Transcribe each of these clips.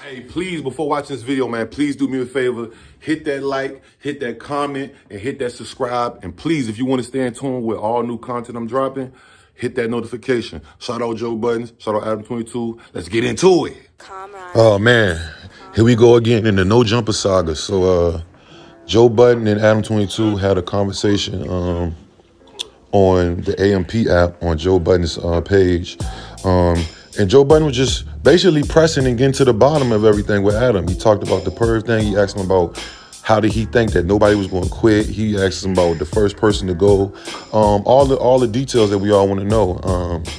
Hey, please, before watching this video, man, please do me a favor. Hit that like, hit that comment, and hit that subscribe. And please, if you want to stay in tune with all new content I'm dropping, hit that notification. Shout out Joe Buttons. Shout out Adam22. Let's get into it. Oh, man. Here we go again in the No Jumper saga. So, Joe Budden and Adam22 had a conversation on the AMP app on Joe Budden's page. And Joe Budden was just basically pressing and getting to the bottom of everything with Adam. He talked about the perv thing. He asked him about how did he think that nobody was going to quit. He asked him about the first person to go. All the details that we all want to know.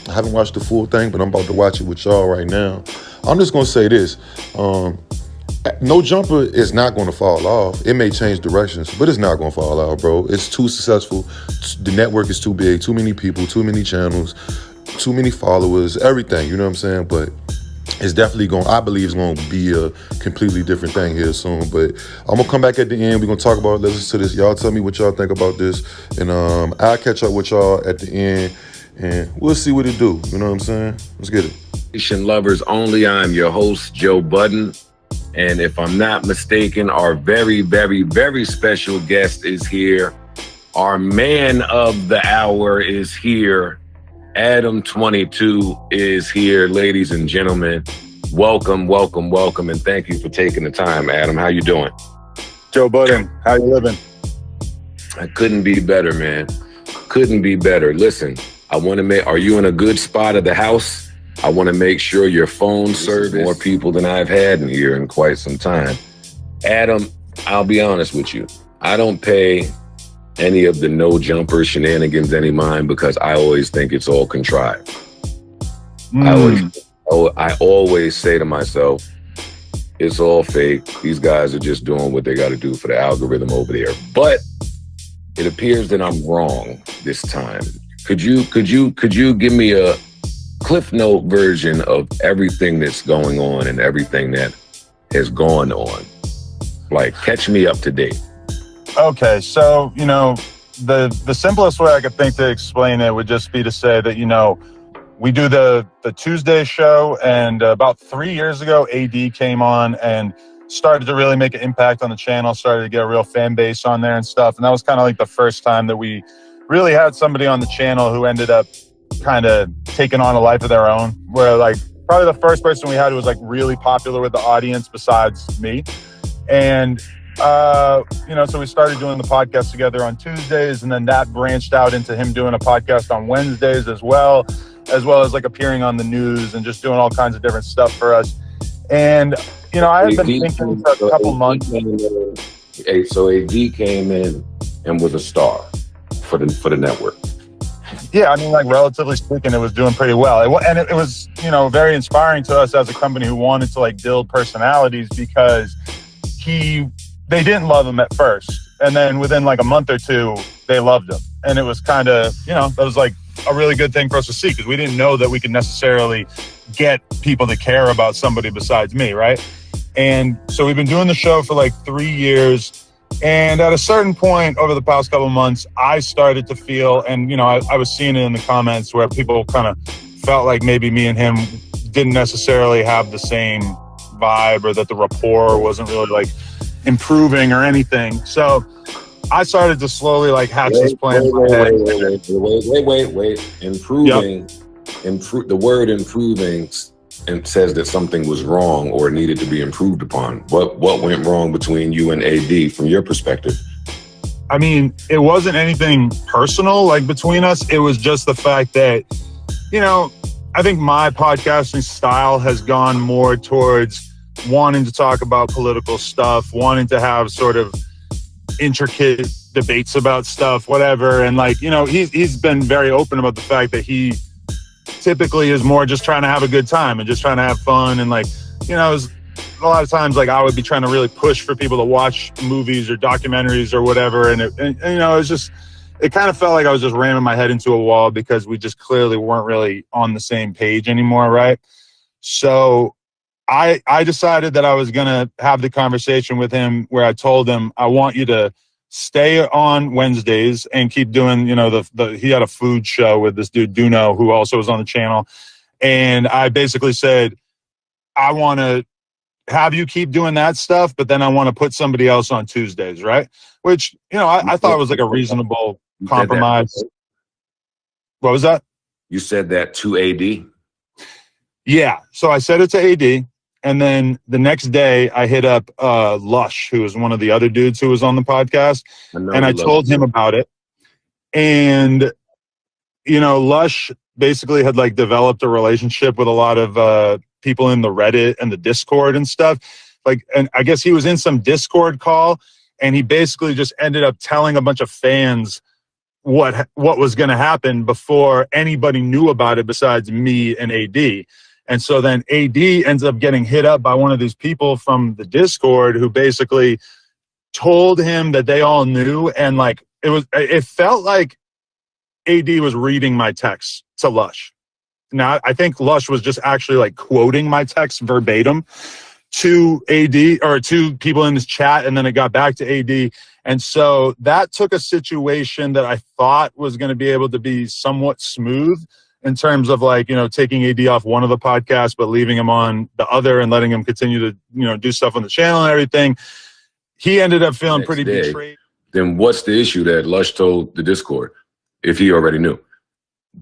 I haven't watched the full thing, but I'm about to watch it with y'all right now. I'm just going to say this. No Jumper is not going to fall off. It may change directions, but it's not going to fall off, bro. It's too successful. The network is too big, too many people, too many channels, too many followers, everything, you know what I'm saying? But it's definitely I believe it's going to be a completely different thing here soon. But I'm going to come back at the end. We're going to talk about it. Let's listen to this. Y'all tell me what y'all think about this. And I'll catch up with y'all at the end, and we'll see what it do. You know what I'm saying? Let's get it. Nation lovers only. I'm your host, Joe Budden. And if I'm not mistaken, our very, very, very special guest is here. Our man of the hour is here. Adam22 is here, ladies and gentlemen. Welcome, welcome, welcome, and thank you for taking the time, Adam. How you doing? Joe Budden, how you living? I couldn't be better, man. Couldn't be better. Listen, are you in a good spot of the house? I want to make sure your phone serves more people than I've had in here in quite some time. Adam, I'll be honest with you. I don't pay any of the No Jumper shenanigans any mind because I always think it's all contrived. I always say to myself, it's all fake. These guys are just doing what they got to do for the algorithm over there. But it appears that I'm wrong this time. Could you give me a Cliff Note version of everything that's going on and everything that has gone on? Like, catch me up to date. Okay, so, the simplest way I could think to explain it would just be to say that, we do the Tuesday show, and about 3 years ago, AD came on and started to really make an impact on the channel, started to get a real fan base on there and stuff. And that was kind of like the first time that we really had somebody on the channel who ended up kind of taking on a life of their own, where like probably the first person we had who was like really popular with the audience besides me. And so we started doing the podcast together on Tuesdays, and then that branched out into him doing a podcast on Wednesdays as well as like appearing on the news and just doing all kinds of different stuff for us. And I had been thinking for a couple months. So AD came in and was a star for the network. Yeah, I mean, like, relatively speaking, it was doing pretty well. It was, very inspiring to us as a company who wanted to, like, build personalities, because they didn't love him at first. And then within, like, a month or two, they loved him. And it was kind of, that was, like, a really good thing for us to see, because we didn't know that we could necessarily get people to care about somebody besides me, right? And so we've been doing the show for, like, 3 years. And at a certain point over the past couple of months, I started to feel, and, I was seeing it in the comments where people kind of felt like maybe me and him didn't necessarily have the same vibe, or that the rapport wasn't really like improving or anything. So I started to slowly like hatch these plans. Wait. Improving. Yep. The word improving and says that something was wrong or needed to be improved upon. What went wrong between you and AD from your perspective? I mean, it wasn't anything personal like between us. It was just the fact that, I think my podcasting style has gone more towards wanting to talk about political stuff, wanting to have sort of intricate debates about stuff, whatever. And like, he's been very open about the fact that he typically is more just trying to have a good time and just trying to have fun. And like, a lot of times, like, I would be trying to really push for people to watch movies or documentaries or whatever. And it kind of felt like I was just ramming my head into a wall, because we just clearly weren't really on the same page anymore. Right. So I decided that I was going to have the conversation with him where I told him, I want you to stay on Wednesdays and keep doing, he had a food show with this dude, Duno, who also was on the channel. And I basically said, I want to have you keep doing that stuff, but then I want to put somebody else on Tuesdays, right? Which, I thought was like a reasonable compromise. What was that? You said that to AD? Yeah. So I said it to AD. And then the next day I hit up Lush, who was one of the other dudes who was on the podcast. And I told him about it. And, Lush basically had like developed a relationship with a lot of people in the Reddit and the Discord and stuff. And I guess he was in some Discord call, and he basically just ended up telling a bunch of fans what was going to happen before anybody knew about it besides me and AD. And so then AD ends up getting hit up by one of these people from the Discord who basically told him that they all knew, and like it felt like AD was reading my text to Lush. Now, I think Lush was just actually like quoting my text verbatim to AD or to people in this chat, and then it got back to AD. And so that took a situation that I thought was going to be able to be somewhat smooth in terms of like, taking AD off one of the podcasts, but leaving him on the other and letting him continue to, do stuff on the channel and everything. He ended up feeling pretty betrayed. Then what's the issue that Lush told the Discord if he already knew?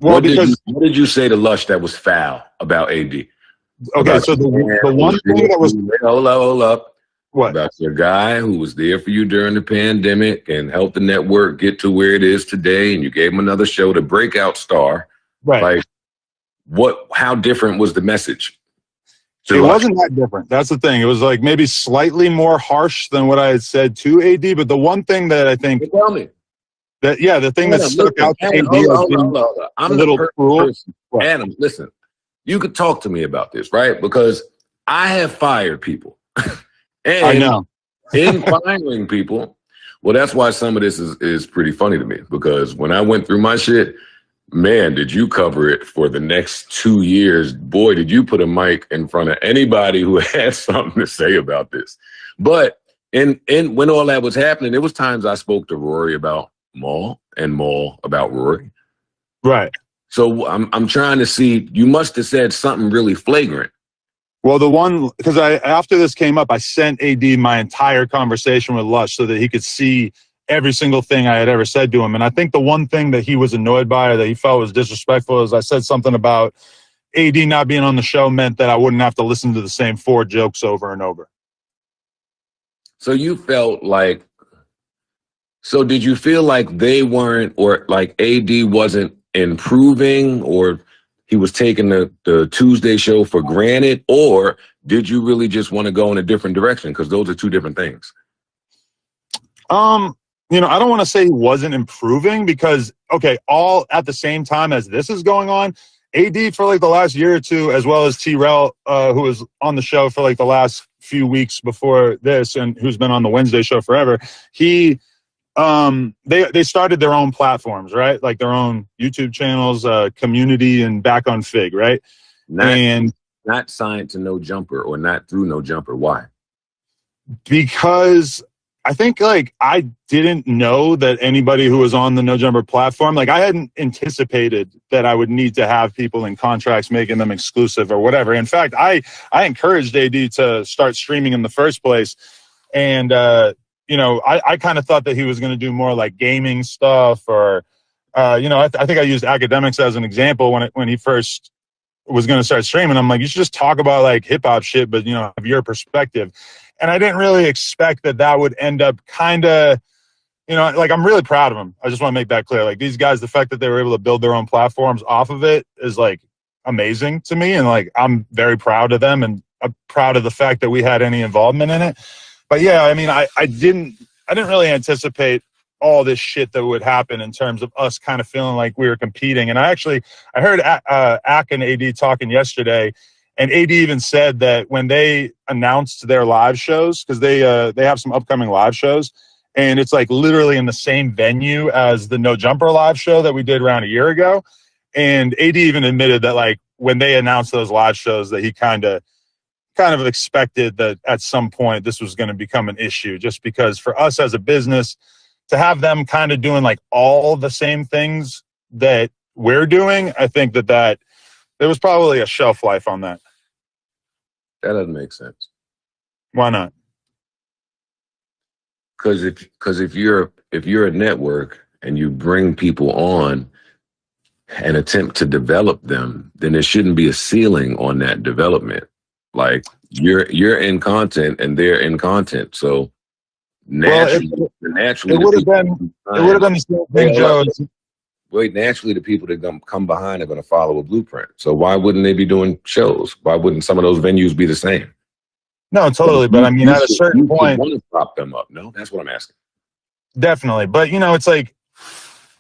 Well, what did you say to Lush that was foul about AD? Okay, so the one thing that was... Hold up. What? About your guy who was there for you during the pandemic and helped the network get to where it is today, and you gave him another show, the breakout star. Right. Like, how different was the message? It wasn't that different. That's the thing. It was like maybe slightly more harsh than what I had said to AD, but the one thing that I think... Tell me. The thing that stuck out to AD was I'm a little cruel. Adam, listen. You could talk to me about this, right? Because I have fired people. And I know. in firing people, well, that's why some of this is pretty funny to me. Because when I went through my shit, man, did you cover it for the next 2 years. Boy, did you put a mic in front of anybody who had something to say about this. But when all that was happening, there was times I spoke to Rory about Maul and Maul about Rory. Right. So I'm trying to see, you must have said something really flagrant. Well, because after this came up, I sent AD my entire conversation with Lush so that he could see every single thing I had ever said to him. And I think the one thing that he was annoyed by or that he felt was disrespectful is I said something about AD not being on the show meant that I wouldn't have to listen to the same 4 jokes over and over. So you felt like, did you feel like they weren't, or like AD wasn't improving, or he was taking the Tuesday show for granted, or did you really just want to go in a different direction? Because those are 2 different things. I don't want to say he wasn't improving because, okay, all at the same time as this is going on, AD for like the last year or 2, as well as T-Rel, who was on the show for like the last few weeks before this and who's been on the Wednesday show forever, they started their own platforms, right? Like their own YouTube channels, Community and Back on Fig, right? Not signed to No Jumper or not through No Jumper. Why? Because I think like I didn't know that anybody who was on the No Jumper platform, like I hadn't anticipated that I would need to have people in contracts making them exclusive or whatever. In fact, I encouraged AD to start streaming in the first place. And, I kind of thought that he was going to do more like gaming stuff or, I think I used academics as an example when he first was going to start streaming. I'm like, you should just talk about like hip hop shit, but have your perspective. And I didn't really expect that would end up kind of, like I'm really proud of him. I just want to make that clear. Like these guys, the fact that they were able to build their own platforms off of it is like amazing to me. And like, I'm very proud of them and I'm proud of the fact that we had any involvement in it. But yeah, I mean, I didn't really anticipate all this shit that would happen in terms of us kind of feeling like we were competing. And I heard Ak and AD talking yesterday, and AD even said that when they announced their live shows, because they have some upcoming live shows, and it's like literally in the same venue as the No Jumper live show that we did around a year ago. And AD even admitted that like when they announced those live shows that he kind of expected that at some point this was going to become an issue, just because for us as a business to have them kind of doing like all the same things that we're doing, I think that there was probably a shelf life on that. That doesn't make sense. Why not? Because if you're a network and you bring people on and attempt to develop them, then there shouldn't be a ceiling on that development. Like you're in content and they're in content, so naturally, it would have been the same thing, Joe. Wait, naturally, the people that come behind are going to follow a blueprint. So why wouldn't they be doing shows? Why wouldn't some of those venues be the same? No, totally. But I mean, at a certain point, want to prop them up. No, that's what I'm asking. Definitely, but it's like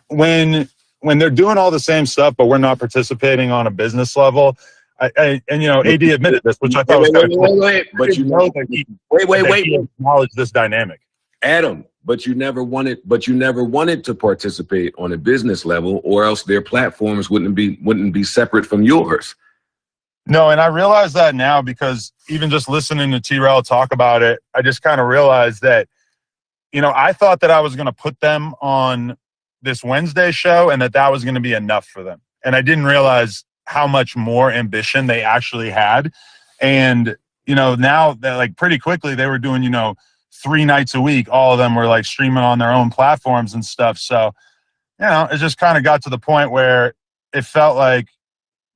when they're doing all the same stuff, but we're not participating on a business level. And AD admitted this, which I thought was kind of cool. But he acknowledged this dynamic, Adam. But you never wanted to participate on a business level, or else their platforms wouldn't be separate from yours. No, and I realize that now because even just listening to T-Rel talk about it, I just kind of realized that, I thought that I was going to put them on this Wednesday show and that was going to be enough for them. And I didn't realize how much more ambition they actually had. And, now that like pretty quickly they were doing, 3 nights a week. All of them were like streaming on their own platforms and stuff. So, it just kind of got to the point where it felt like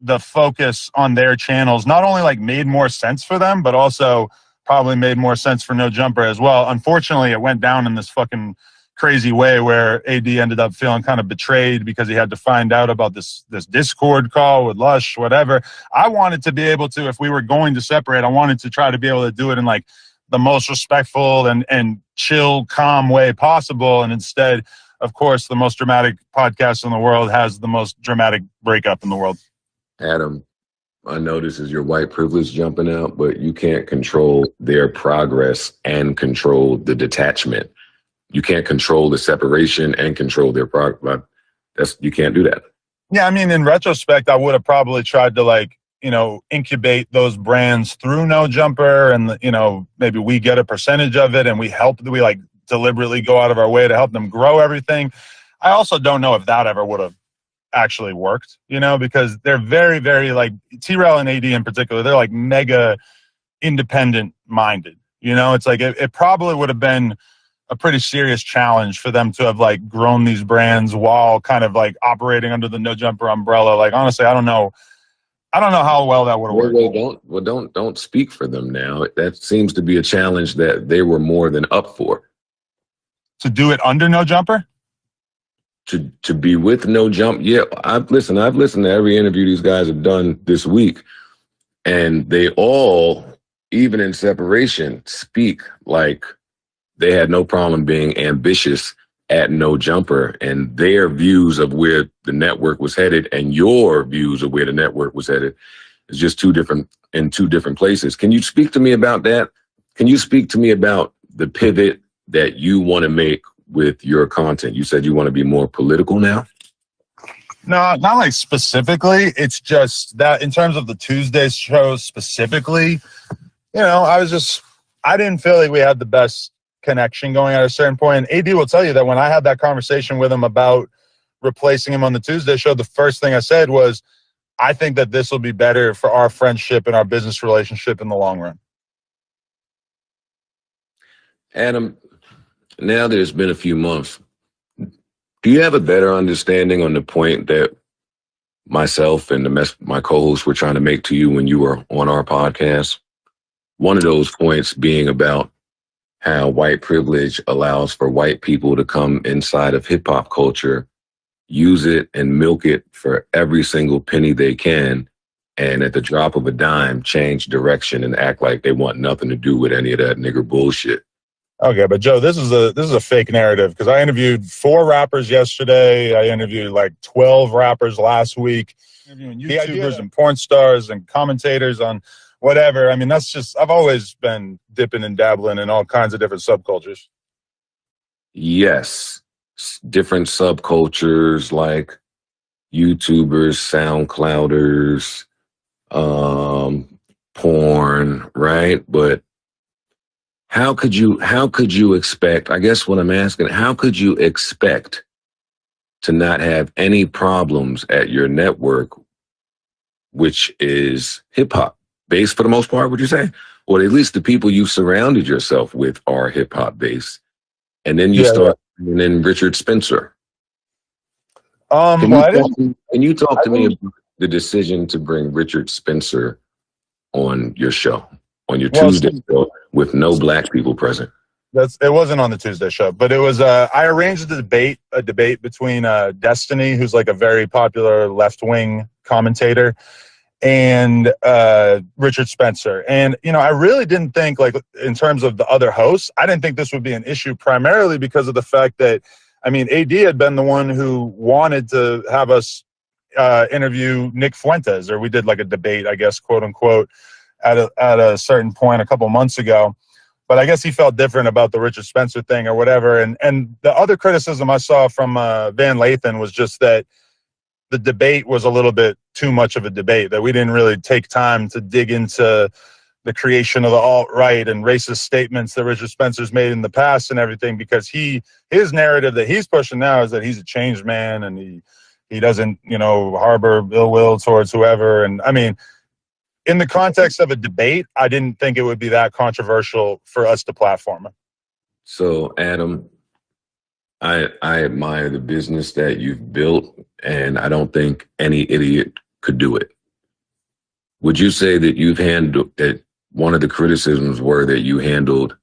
the focus on their channels not only like made more sense for them, but also probably made more sense for No Jumper as well. Unfortunately, it went down in this fucking crazy way where AD ended up feeling kind of betrayed because he had to find out about this Discord call with Lush, whatever. I wanted to be able to, if we were going to separate, I wanted to try to be able to do it in like the most respectful and chill, calm way possible. And instead, of course, the most dramatic podcast in the world has the most dramatic breakup in the world. Adam, I know this is your white privilege jumping out, but you can't control their progress and control the detachment. You can't control the separation and control their progress. You can't do that. Yeah, I mean, in retrospect, I would have probably tried to incubate those brands through No Jumper, and maybe we get a percentage of it, and we deliberately go out of our way to help them grow everything. I also don't know if that ever would have actually worked, because they're very, very like T-Rel and AD in particular, they're like mega independent minded. It's like it probably would have been a pretty serious challenge for them to have like grown these brands while kind of like operating under the No Jumper umbrella. Like, honestly, I don't know how well that would have worked. Don't speak for them now. That seems to be a challenge that they were more than up for. To do it under No Jumper? To be with No Jump. Yeah, I've listened to every interview these guys have done this week, and they all, even in separation, speak like they had no problem being ambitious at No Jumper, and their views of where the network was headed and your views of where the network was headed is just two different places. Can you speak to me about that? Can you speak to me about the pivot that you want to make with your content? You said you want to be more political now? No, not like specifically. It's just that in terms of the Tuesday shows specifically, I didn't feel like we had the best connection going at a certain point. And AD will tell you that when I had that conversation with him about replacing him on the Tuesday show, the first thing I said was, I think that this will be better for our friendship and our business relationship in the long run. Adam, now that it's been a few months, do you have a better understanding on the point that myself and my co-hosts were trying to make to you when you were on our podcast? One of those points being about how white privilege allows for white people to come inside of hip hop culture, use it and milk it for every single penny they can, and at the drop of a dime, change direction and act like they want nothing to do with any of that nigger bullshit. Okay, but Joe, this is a fake narrative, because I interviewed 4 rappers yesterday. I interviewed like 12 rappers last week. Interviewing YouTubers and porn stars and commentators on whatever. I mean, that's just, I've always been dipping and dabbling in all kinds of different subcultures. Yes, different subcultures like YouTubers, SoundClouders, porn, right? But how could you expect, I guess what I'm asking, how could you expect to not have any problems at your network, which is hip hop based for the most part, would you say? or at least the people you surrounded yourself with are hip hop based. And then you Yeah, start bringing in Richard Spencer. Can well, you I talk, didn't. can you talk I to me didn't. about the decision to bring Richard Spencer on your show, on your Well, Tuesday show with no black people present? it wasn't on the Tuesday show, but it was. I arranged a debate between Destiny, who's like a very popular left wing commentator, and Richard Spencer. And I really didn't think, like, in terms of the other hosts, I didn't think this would be an issue, primarily because of the fact that, I mean, AD had been the one who wanted to have us interview Nick Fuentes, or we did like a debate, I guess, quote unquote, at a certain point a couple months ago. But I guess he felt different about the Richard Spencer thing or whatever. And the other criticism I saw from Van Lathan was just that the debate was a little bit too much of a debate, that we didn't really take time to dig into the creation of the alt-right and racist statements that Richard Spencer's made in the past and everything, because his narrative that he's pushing now is that he's a changed man and he doesn't, harbor ill will towards whoever. And I mean, in the context of a debate, I didn't think it would be that controversial for us to platform it. So, Adam, I admire the business that you've built, and I don't think any idiot could do it. Would you say that one of the criticisms were that you handled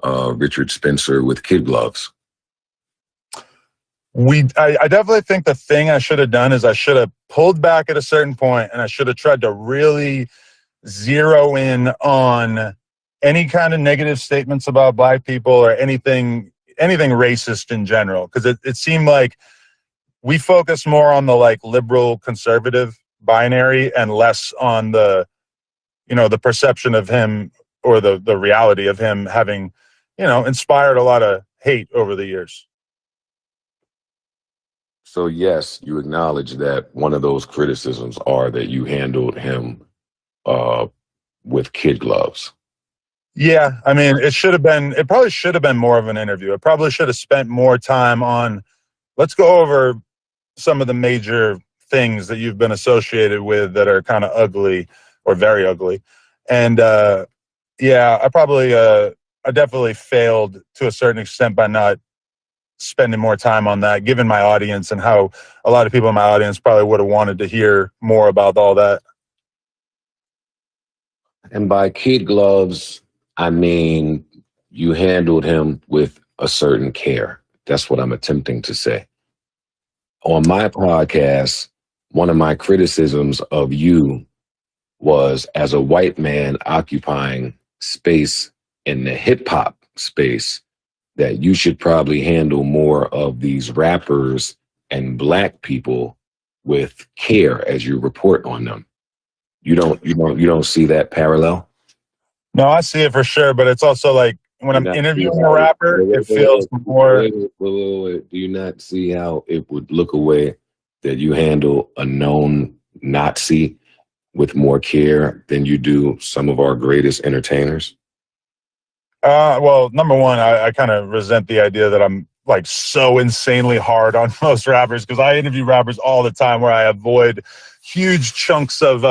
Richard Spencer with kid gloves? I definitely think the thing I should have done is I should have pulled back at a certain point, and I should have tried to really zero in on any kind of negative statements about black people or anything racist in general. Because it seemed like we focused more on the like liberal conservative binary and less on the perception of him, or the reality of him having, inspired a lot of hate over the years. So yes, you acknowledge that one of those criticisms are that you handled him with kid gloves. Yeah, I mean, it probably should have been more of an interview. It probably should have spent more time on, let's go over some of the major things that you've been associated with that are kind of ugly or very ugly. And yeah, I definitely failed to a certain extent by not spending more time on that, given my audience and how a lot of people in my audience probably would have wanted to hear more about all that. And by kid gloves, I mean you handled him with a certain care. That's what I'm attempting to say. On my podcast, one of my criticisms of you was, as a white man occupying space in the hip hop space, that you should probably handle more of these rappers and black people with care as you report on them. You don't see that parallel? No, I see it for sure, but it's also like when I'm interviewing a rapper, it feels more. Do you not see how it would look away that you handle a known Nazi with more care than you do some of our greatest entertainers? Well, number one, I kind of resent the idea that I'm like so insanely hard on most rappers, because I interview rappers all the time where I avoid huge chunks of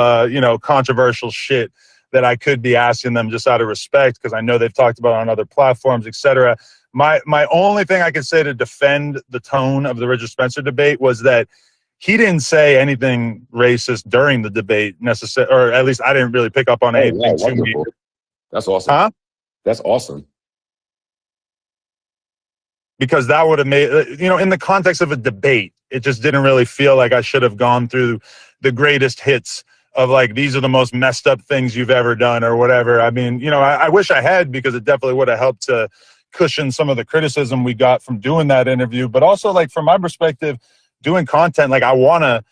controversial shit that I could be asking them just out of respect, because I know they've talked about it on other platforms, etc. My only thing I could say to defend the tone of the Richard Spencer debate was that he didn't say anything racist during the debate necessarily, or at least I didn't really pick up on anything too weird. That's awesome. Huh? That's awesome. Because that would have made, in the context of a debate, it just didn't really feel like I should have gone through the greatest hits of like, these are the most messed up things you've ever done or whatever. I mean, I wish I had, because it definitely would have helped to cushion some of the criticism we got from doing that interview. But also, like, from my perspective, doing content, like, I want to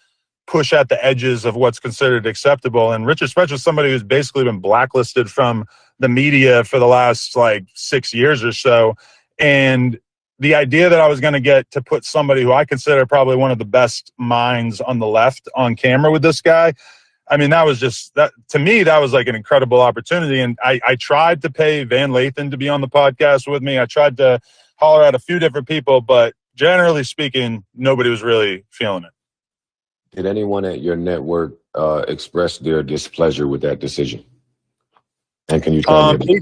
push at the edges of what's considered acceptable. And Richard Spencer is somebody who's basically been blacklisted from the media for the last like 6 years or so. And the idea that I was going to get to put somebody who I consider probably one of the best minds on the left on camera with this guy, I mean, that was just, that to me, that was like an incredible opportunity. And I tried to pay Van Lathan to be on the podcast with me. I tried to holler at a few different people, but generally speaking, nobody was really feeling it. Did anyone at your network express their displeasure with that decision? And can you tell me?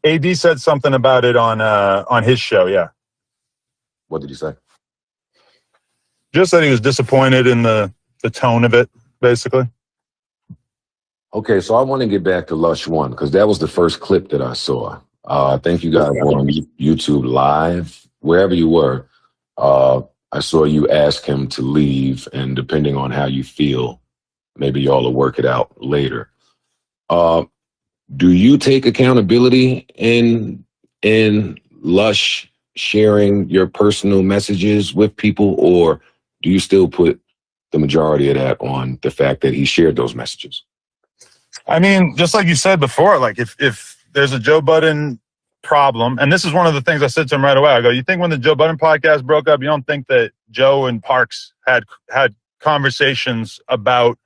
AD said something about it on his show. Yeah. What did you say? Just that he was disappointed in the tone of it, basically. Okay, so I want to get back to Lush One because that was the first clip that I saw. I think you guys were on YouTube Live, wherever you were. I saw you ask him to leave, and depending on how you feel, maybe y'all will work it out later. Do you take accountability in Lush sharing your personal messages with people, or do you still put the majority of that on the fact that he shared those messages? I mean, just like you said before, like if there's a Joe Budden problem, and this is one of the things I said to him right away. I go, you think when the Joe Budden podcast broke up, you don't think that Joe and Parks had conversations about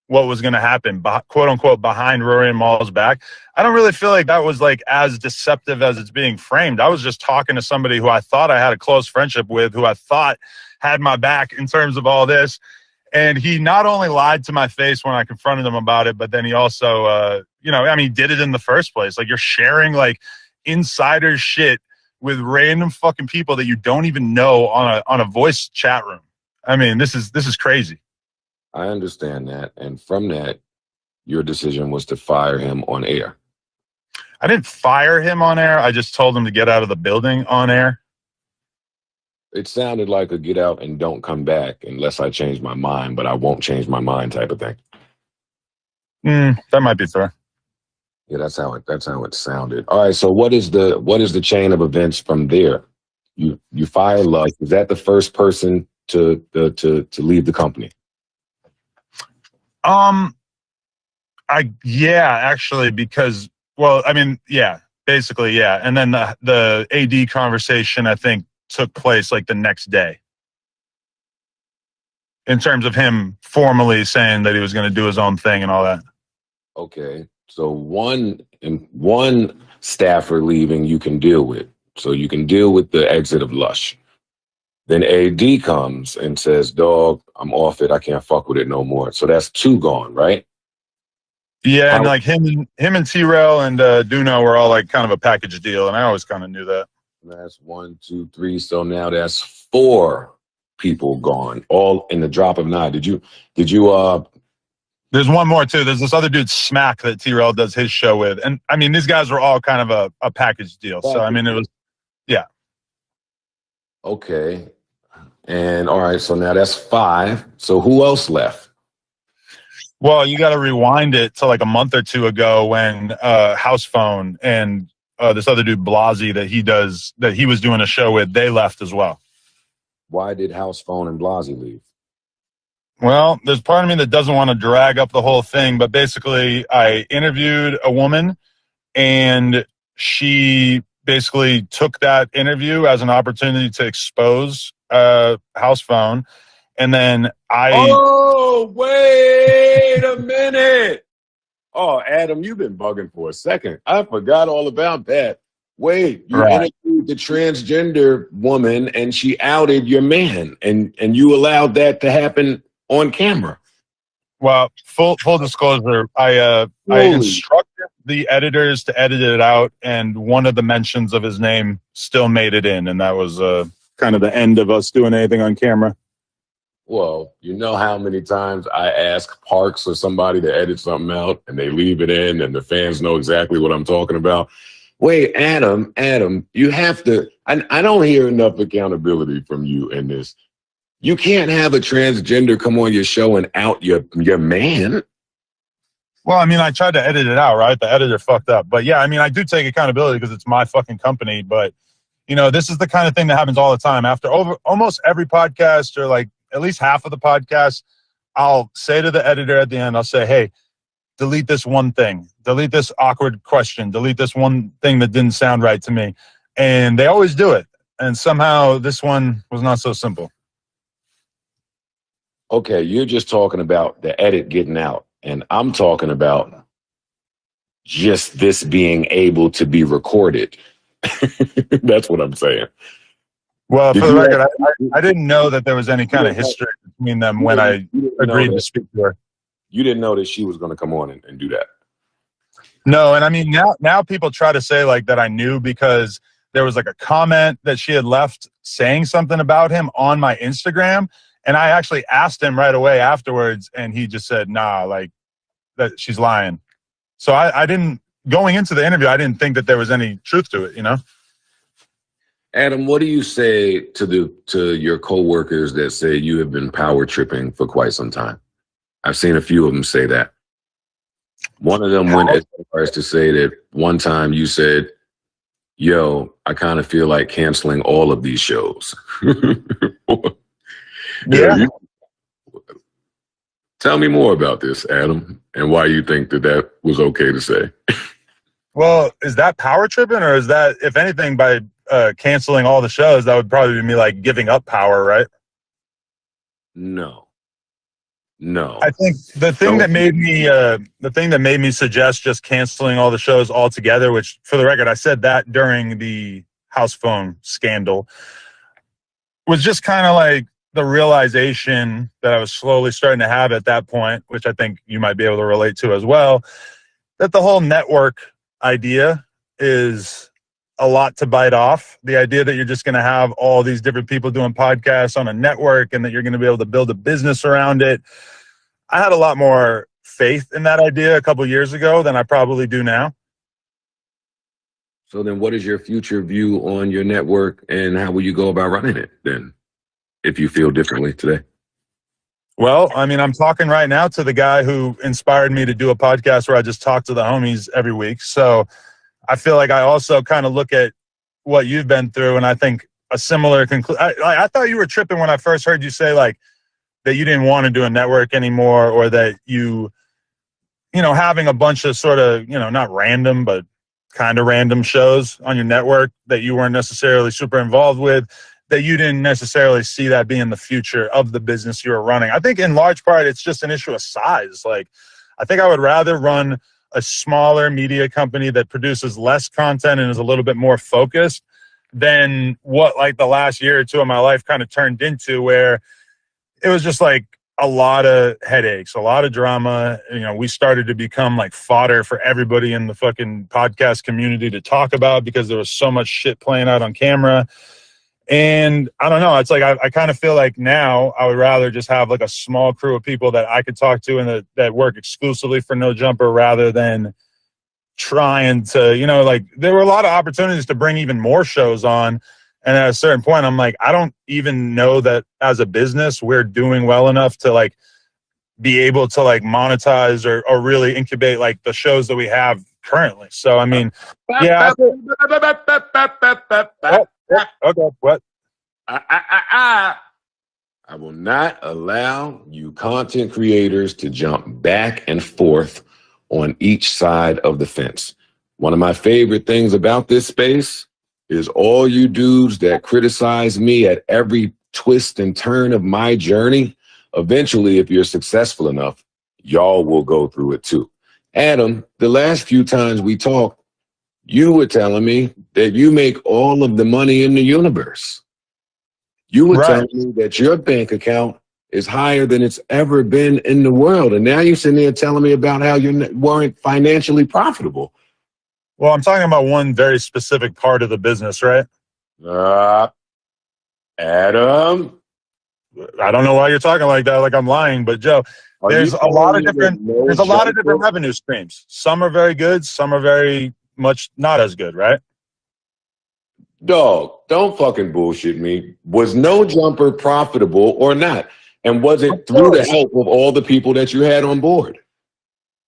what was going to happen, quote unquote, behind Rory and Maul's back? I don't really feel like that was like as deceptive as it's being framed. I was just talking to somebody who I thought I had a close friendship with, who I thought had my back in terms of all this. And he not only lied to my face when I confronted him about it, but then he also, he did it in the first place. Like, you're sharing like insider shit with random fucking people that you don't even know on a voice chat room. I mean, this is crazy. I understand that. And from that, your decision was to fire him on air. I didn't fire him on air. I just told him to get out of the building on air. It sounded like a get out and don't come back unless I change my mind, but I won't change my mind type of thing. That might be fair. Yeah, that's how it sounded. All right, so what is the chain of events from there? You fire Lush. Is that the first person to leave the company? Actually, because, well, I mean, yeah, basically, yeah. And then the AD conversation, I think, took place like the next day in terms of him formally saying that he was going to do his own thing and all that. Okay. So one staffer leaving you can deal with. So you can deal with the exit of Lush. Then AD comes and says, dog, I'm off it. I can't fuck with it no more. So that's 2 gone, right? Yeah, and like him and T-Rail and Duno were all like kind of a package deal, and I always kind of knew that. That's 1, 2, 3. So now that's 4 people gone, all in the drop of an eye. Did you There's one more too. There's this other dude, Smack, that T-Rail does his show with. And I mean, these guys were all kind of a package deal. So I mean, it was, yeah. Okay. And all right, so now that's 5. So who else left? Well, you got to rewind it to like a month or 2 ago when House Phone and this other dude, Blasey, that he was doing a show with, they left as well. Why did House Phone and Blasey leave? Well, there's part of me that doesn't want to drag up the whole thing, but basically I interviewed a woman and she basically took that interview as an opportunity to expose House Phone. And then Oh, wait a minute. Oh, Adam, you've been bugging for a second. I forgot all about that. Wait, you interviewed the transgender woman and she outed your man and you allowed that to happen on camera. Well, full disclosure, I instructed the editors to edit it out, and one of the mentions of his name still made it in, and that was kind of the end of us doing anything on camera. Well, you know how many times I ask Parks or somebody to edit something out and they leave it in and the fans know exactly what I'm talking about. Wait, Adam, you have to, I don't hear enough accountability from you in this. You can't have a transgender come on your show and out your man. Well, I mean, I tried to edit it out, right? The editor fucked up. But yeah, I mean, I do take accountability because it's my fucking company. But, you know, this is the kind of thing that happens all the time. After almost every podcast, or like at least half of the podcast, I'll say to the editor at the end, I'll say, hey, delete this one thing. Delete this awkward question. Delete this one thing that didn't sound right to me. And they always do it. And somehow this one was not so simple. Okay, you're just talking about the edit getting out. And I'm talking about just this being able to be recorded. That's what I'm saying. Well, for the record, I didn't know that there was any kind of history between them when I agreed to speak to her. You didn't know that she was going to come on and do that? No, and I mean now people try to say like that I knew because there was like a comment that she had left saying something about him on my Instagram, and I actually asked him right away afterwards, and he just said, "Nah, like that she's lying." So I didn't going into the interview, I didn't think that there was any truth to it, you know? Adam, what do you say to your coworkers that say you have been power tripping for quite some time? I've seen a few of them say that. One of them went as far as to say that one time you said, "Yo, I kind of feel like canceling all of these shows." Yeah. Tell me more about this, Adam, and why you think that was okay to say. Well, is that power tripping, or is that, if anything, by canceling all the shows, that would probably be me like giving up power, right? No. I think the thing that made me suggest just canceling all the shows altogether, which for the record, I said that during the house phone scandal, was just kind of like the realization that I was slowly starting to have at that point, which I think you might be able to relate to as well, that the whole network idea is a lot to bite off. The idea that you're just going to have all these different people doing podcasts on a network and that you're going to be able to build a business around it. I had a lot more faith in that idea a couple of years ago than I probably do now. So then what is your future view on your network, and how will you go about running it then, if you feel differently today? Well, I mean, I'm talking right now to the guy who inspired me to do a podcast where I just talk to the homies every week. So I feel like I also kind of look at what you've been through, and I think a similar conclusion. I thought you were tripping when I first heard you say like that you didn't want to do a network anymore, or that you know, having a bunch of sort of, you know, not random, but kind of random shows on your network that you weren't necessarily super involved with, that you didn't necessarily see that being the future of the business you were running. I think in large part, it's just an issue of size. Like, I think I would rather run a smaller media company that produces less content and is a little bit more focused than what like the last year or two of my life kind of turned into, where it was just like a lot of headaches, a lot of drama. You know, we started to become like fodder for everybody in the fucking podcast community to talk about because there was so much shit playing out on camera. And I don't know, it's like I kind of feel like now I would rather just have like a small crew of people that I could talk to and that work exclusively for No Jumper, rather than trying to, you know, like there were a lot of opportunities to bring even more shows on. And at a certain point, I'm like, I don't even know that as a business we're doing well enough to like be able to like monetize or really incubate like the shows that we have currently. So, I mean, yeah. Okay, what? I will not allow you content creators to jump back and forth on each side of the fence. One of my favorite things about this space is all you dudes that criticize me at every twist and turn of my journey. Eventually, if you're successful enough, y'all will go through it too. Adam, the last few times we talked, you were telling me that you make all of the money in the universe. You were telling me that your bank account is higher than it's ever been in the world. And now you're sitting there telling me about how you weren't financially profitable. Well, I'm talking about one very specific part of the business, right? Adam? I don't know why you're talking like that, like I'm lying, but Joe, there's a lot of different revenue streams. Some are very good, some are very much not as good, right? Dog, don't fucking bullshit me. Was No Jumper profitable or not? And was it through the help of all the people that you had on board?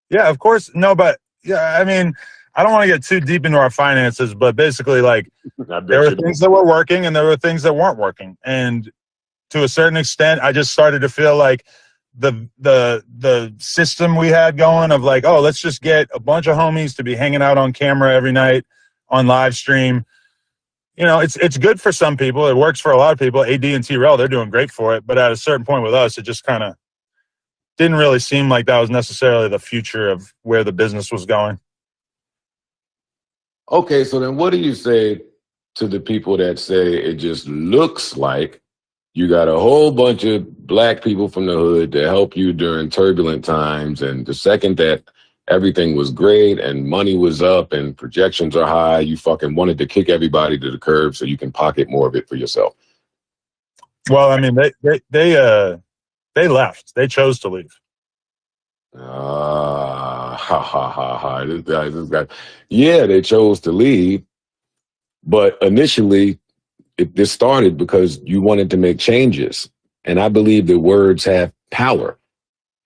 Yeah, of course. No, but yeah, I mean, I don't want to get too deep into our finances, but basically, like, there were things that were working and there were things that weren't working. And to a certain extent, I just started to feel like the system we had going of like, oh, let's just get a bunch of homies to be hanging out on camera every night on live stream. You know, it's good for some people. It works for a lot of people. AD and T-Rel, they're doing great for it. But at a certain point with us, it just kind of didn't really seem like that was necessarily the future of where the business was going. Okay, so then what do you say to the people that say it just looks like you got a whole bunch of black people from the hood to help you during turbulent times, and the second that everything was great and money was up and projections are high, you fucking wanted to kick everybody to the curb so you can pocket more of it for yourself. Well, I mean, they left. They chose to leave. This guy. Yeah, they chose to leave, but initially this started because you wanted to make changes. And I believe that words have power.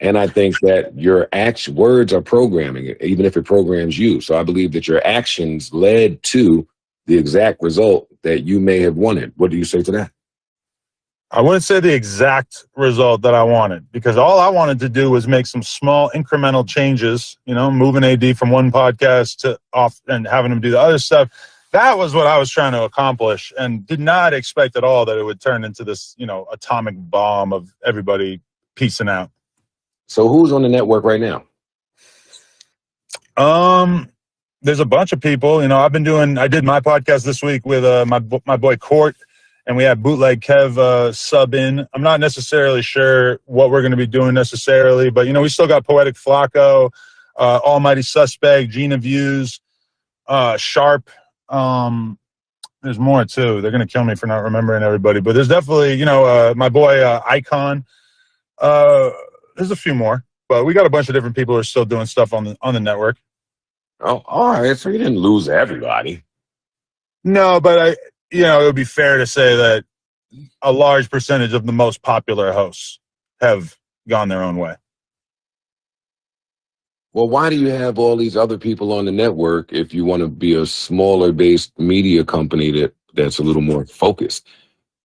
And I think that your words are programming, even if it programs you. So I believe that your actions led to the exact result that you may have wanted. What do you say to that? I wouldn't say the exact result that I wanted, because all I wanted to do was make some small incremental changes, you know, moving AD from one podcast to off and having him do the other stuff. That was what I was trying to accomplish, and did not expect at all that it would turn into this, you know, atomic bomb of everybody peacing out. So who's on the network right now? There's a bunch of people. You know, I did my podcast this week with my boy Court, and we had Bootleg Kev sub in. I'm not necessarily sure what we're going to be doing necessarily, but, you know, we still got Poetic Flacco, Almighty Suspect, Gina Views, Sharp. There's more too. They're going to kill me for not remembering everybody, but there's definitely, you know, my boy Icon. There's a few more, but we got a bunch of different people who are still doing stuff on the network. Oh, all right. So you didn't lose everybody. No, but it would be fair to say that a large percentage of the most popular hosts have gone their own way. Well, why do you have all these other people on the network if you want to be a smaller based media company that's a little more focused?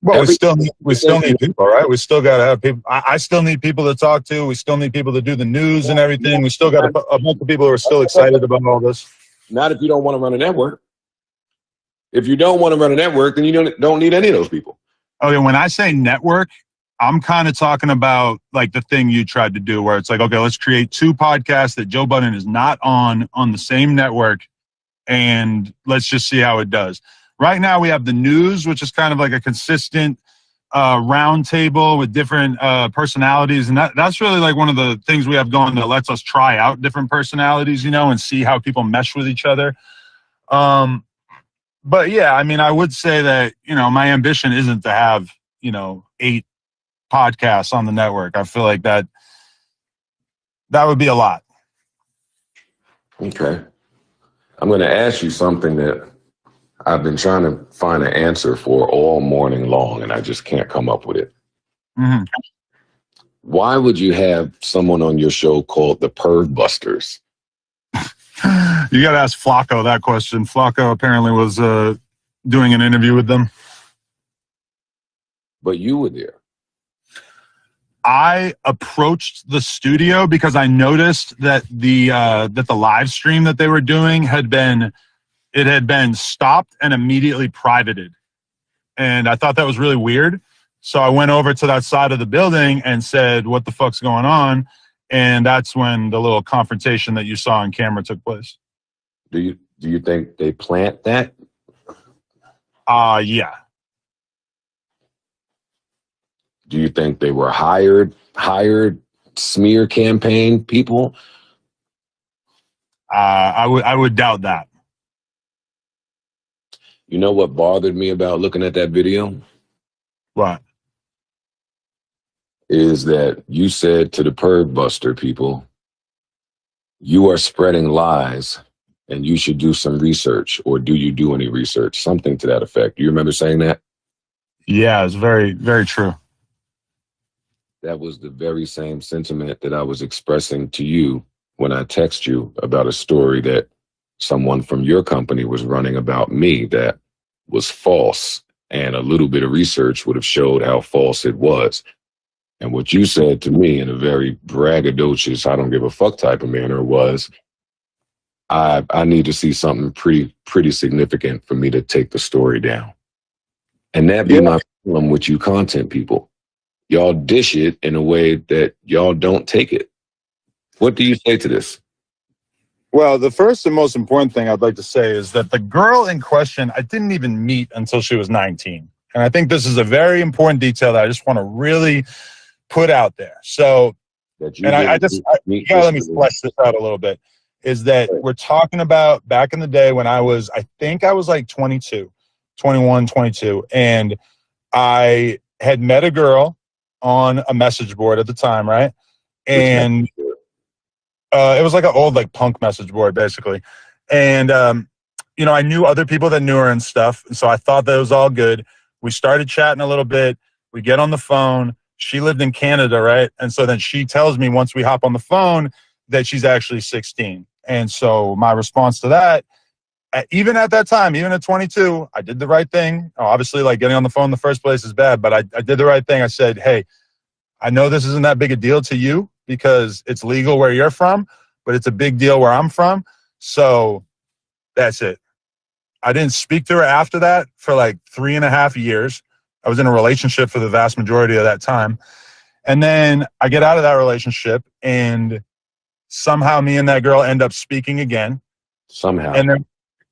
Well, we still need people, right? We still got to have people. I still need people to talk to. We still need people to do the news and everything. We still got a bunch of people who are still excited about all this. Not if you don't want to run a network. If you don't want to run a network, then you don't need any of those people. Okay, when I say network, I'm kind of talking about like the thing you tried to do where it's like, okay, let's create two podcasts that Joe Budden is not on the same network, and let's just see how it does. Right now we have the news, which is kind of like a consistent round table with different personalities. And that's really like one of the things we have going that lets us try out different personalities, you know, and see how people mesh with each other. But yeah, I mean, I would say that, you know, my ambition isn't to have, you know, 8 podcasts on the network. I feel like that would be a lot. Okay. I'm going to ask you something that I've been trying to find an answer for all morning long, and I just can't come up with it. Mm-hmm. Why would you have someone on your show called the Perv Busters? You got to ask Flacco that question. Flacco apparently was doing an interview with them. But you were there. I approached the studio because I noticed that the live stream that they were doing had been stopped and immediately privated. And I thought that was really weird. So I went over to that side of the building and said, what the fuck's going on? And that's when the little confrontation that you saw on camera took place. Do you think they plant that? Yeah. Do you think they were hired smear campaign people? I would doubt that. You know what bothered me about looking at that video? What? Is that you said to the Perv Buster people, you are spreading lies and you should do some research, or do you do any research? Something to that effect. Do you remember saying that? Yeah, it's very, very true. That was the very same sentiment that I was expressing to you when I text you about a story that someone from your company was running about me that was false, and a little bit of research would have showed how false it was. And what you said to me in a very braggadocious, I don't give a fuck type of manner was, I need to see something pretty significant for me to take the story down. And that be my problem with you content people. Y'all dish it in a way that y'all don't take it. What do you say to this? Well, the first and most important thing I'd like to say is that the girl in question, I didn't even meet until she was 19. And I think this is a very important detail that I just want to really put out there. So, you gotta let me flesh this out a little bit. is that we're talking about back in the day when I think I was like 22, 21, 22. And I had met a girl on a message board at the time, right? And it was like an old like punk message board, basically. And, you know, I knew other people that knew her and stuff. So I thought that it was all good. We started chatting a little bit. We get on the phone. She lived in Canada, right? And so then she tells me once we hop on the phone that she's actually 16. And so my response to that, even at that time, even at 22, I did the right thing. Obviously, like getting on the phone in the first place is bad, but I did the right thing. I said, hey, I know this isn't that big a deal to you because it's legal where you're from, but it's a big deal where I'm from. So that's it. I didn't speak to her after that for like 3.5 years. I was in a relationship for the vast majority of that time. And then I get out of that relationship and somehow me and that girl end up speaking again. Somehow. And then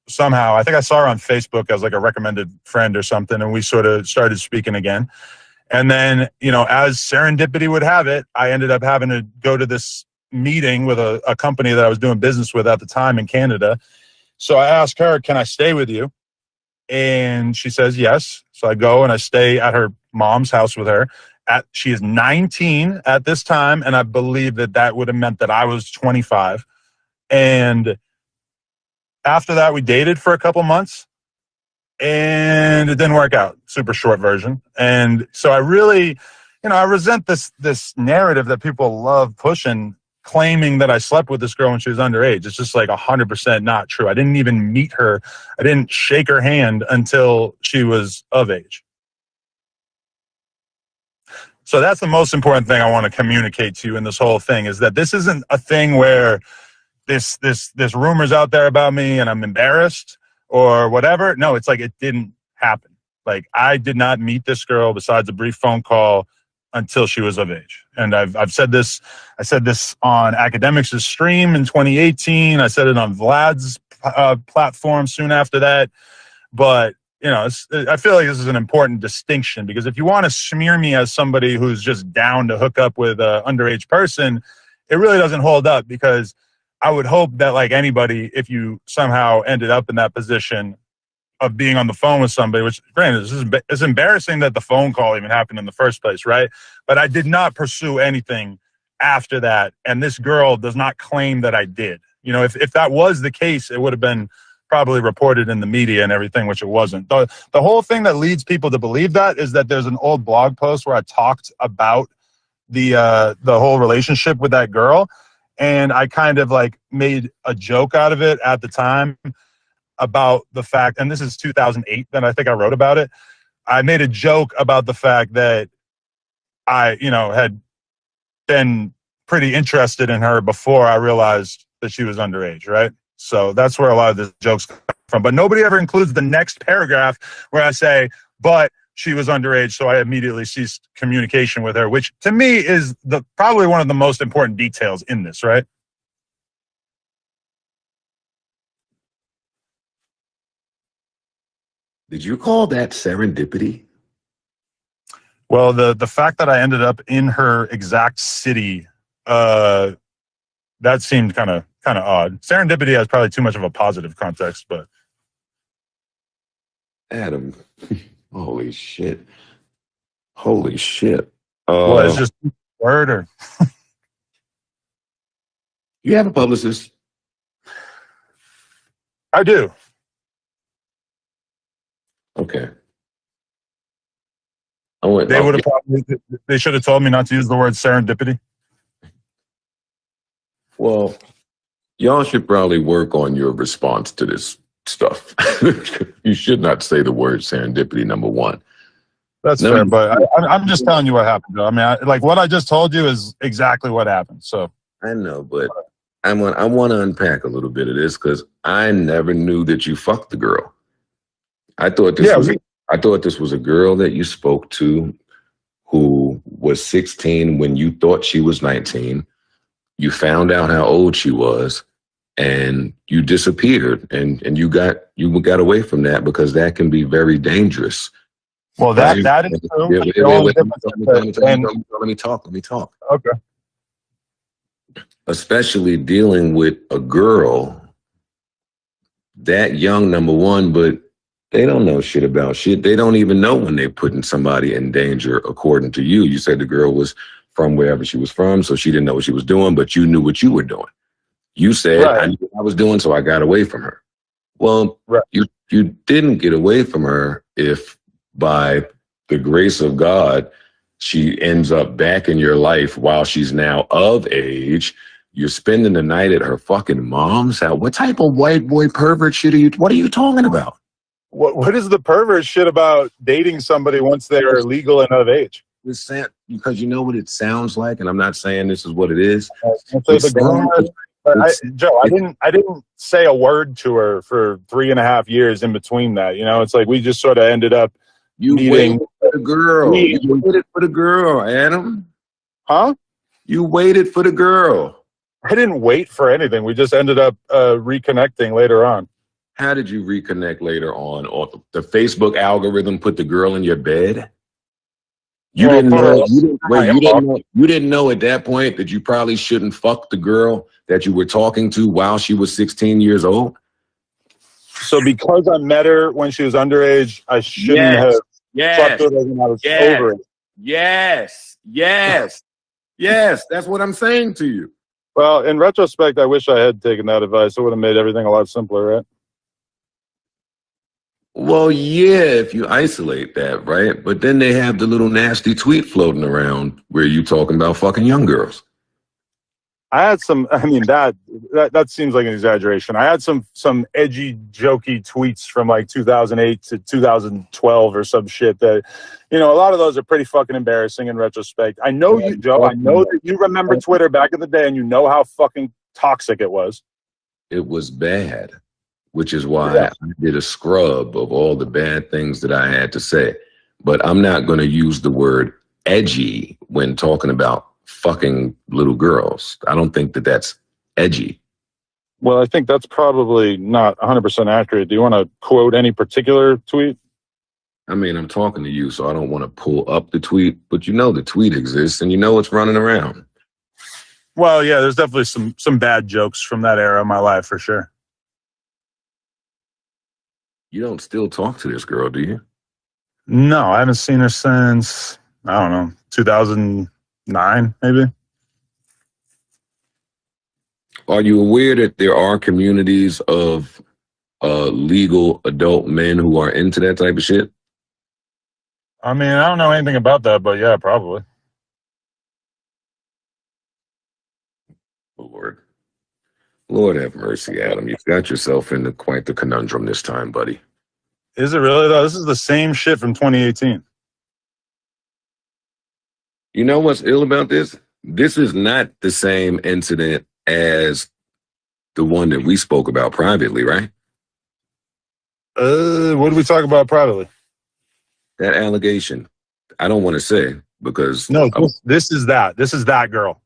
somehow, I think I saw her on Facebook as like a recommended friend or something. And we sort of started speaking again. And then, you know, as serendipity would have it, I ended up having to go to this meeting with a company that I was doing business with at the time in Canada. So I asked her, can I stay with you? And she says, yes. So I go and I stay at her mom's house with her. She is 19 at this time. And I believe that would have meant that I was 25. And after that, we dated for a couple months and it didn't work out. Super short version. And so I really, you know, I resent this narrative that people love pushing, claiming that I slept with this girl when she was underage. It's just like 100% not true. I didn't even meet her. I didn't shake her hand until she was of age. So that's the most important thing I want to communicate to you in this whole thing is that this isn't a thing where this rumor's out there about me and I'm embarrassed or whatever. No, it's like it didn't happen. Like I did not meet this girl besides a brief phone call until she was of age. And I've said this. I said this on Academics' stream in 2018. I said it on Vlad's platform soon after that. But you know, I feel like this is an important distinction because if you want to smear me as somebody who's just down to hook up with an underage person, it really doesn't hold up because I would hope that like anybody, if you somehow ended up in that position of being on the phone with somebody, which granted, it's embarrassing that the phone call even happened in the first place, right? But I did not pursue anything after that. And this girl does not claim that I did. You know, if that was the case, it would have been probably reported in the media and everything, which it wasn't. The whole thing that leads people to believe that is that there's an old blog post where I talked about the whole relationship with that girl. And I kind of like made a joke out of it at the time about the fact, and this is 2008 that I think I wrote about it. I made a joke about the fact that I, you know, had been pretty interested in her before I realized that she was underage, right? So that's where a lot of the jokes come from. But nobody ever includes the next paragraph where I say, but she was underage, so I immediately ceased communication with her, which to me is probably one of the most important details in this, right? Did you call that serendipity? Well, the fact that I ended up in her exact city, that seemed kind of odd. Serendipity has probably too much of a positive context, but Adam, holy shit. Holy shit. well, it's just a word or You have a publicist? I do. Okay. They should have told me not to use the word serendipity. Well, y'all should probably work on your response to this stuff. You should not say the word serendipity, number one. That's fair, but I'm just telling you what happened, though. I mean, like what I just told you is exactly what happened. So I know, but I want to unpack a little bit of this because I never knew that you fucked the girl. I thought this was a girl that you spoke to who was 16 when you thought she was 19. You found out how old she was and you disappeared and you got away from that because that can be very dangerous. Well, that is true. Let me talk. Okay. especially dealing with a girl that young, number one, but they don't know shit about shit. They don't even know when they're putting somebody in danger, according to you. You said the girl was from wherever she was from, so she didn't know what she was doing, but you knew what you were doing. You said, right. I knew what I was doing, so I got away from her. Well, right. You didn't get away from her if by the grace of God, she ends up back in your life while she's now of age. You're spending the night at her fucking mom's house. What type of white boy pervert shit what are you talking about? What is the pervert shit about dating somebody once they are legal and of age? Because you know what it sounds like, and I'm not saying this is what it is. Joe, I didn't say a word to her for 3.5 years in between that. You know, it's like we just sort of ended up. You waited for the girl. You waited for the girl, Adam. Huh? You waited for the girl. I didn't wait for anything. We just ended up reconnecting later on. How did you reconnect later on? Or the Facebook algorithm put the girl in your bed? You didn't know at that point that you probably shouldn't fuck the girl that you were talking to while she was 16 years old? So because I met her when she was underage, I shouldn't have fucked her when I was over it. Yes. That's what I'm saying to you. Well, in retrospect, I wish I had taken that advice. It would have made everything a lot simpler, right? Well, yeah, if you isolate that, right? But then they have the little nasty tweet floating around where you talking about fucking young girls. I had some, I mean, that seems like an exaggeration. I had some edgy, jokey tweets from like 2008 to 2012 or some shit that, you know, a lot of those are pretty fucking embarrassing in retrospect. I know you, Joe, I know that you remember Twitter back in the day and you know how fucking toxic it was. It was bad, which is why I did a scrub of all the bad things that I had to say. But I'm not going to use the word edgy when talking about fucking little girls. I don't think that that's edgy. Well, I think that's probably not 100% accurate. Do you want to quote any particular tweet? I mean, I'm talking to you, so I don't want to pull up the tweet, but you know the tweet exists and you know it's running around. Well, yeah, there's definitely some bad jokes from that era of my life for sure. You don't still talk to this girl, do you? No, I haven't seen her since, I don't know, 2009, maybe. Are you aware that there are communities of legal adult men who are into that type of shit? I mean, I don't know anything about that, but yeah, probably. Lord have mercy, Adam. You've got yourself into quite the conundrum this time, buddy. Is it really, though? This is the same shit from 2018. You know what's ill about this? This is not the same incident as the one that we spoke about privately, right? What did we talk about privately? That allegation. I don't want to say because... No, this is that. This is that girl.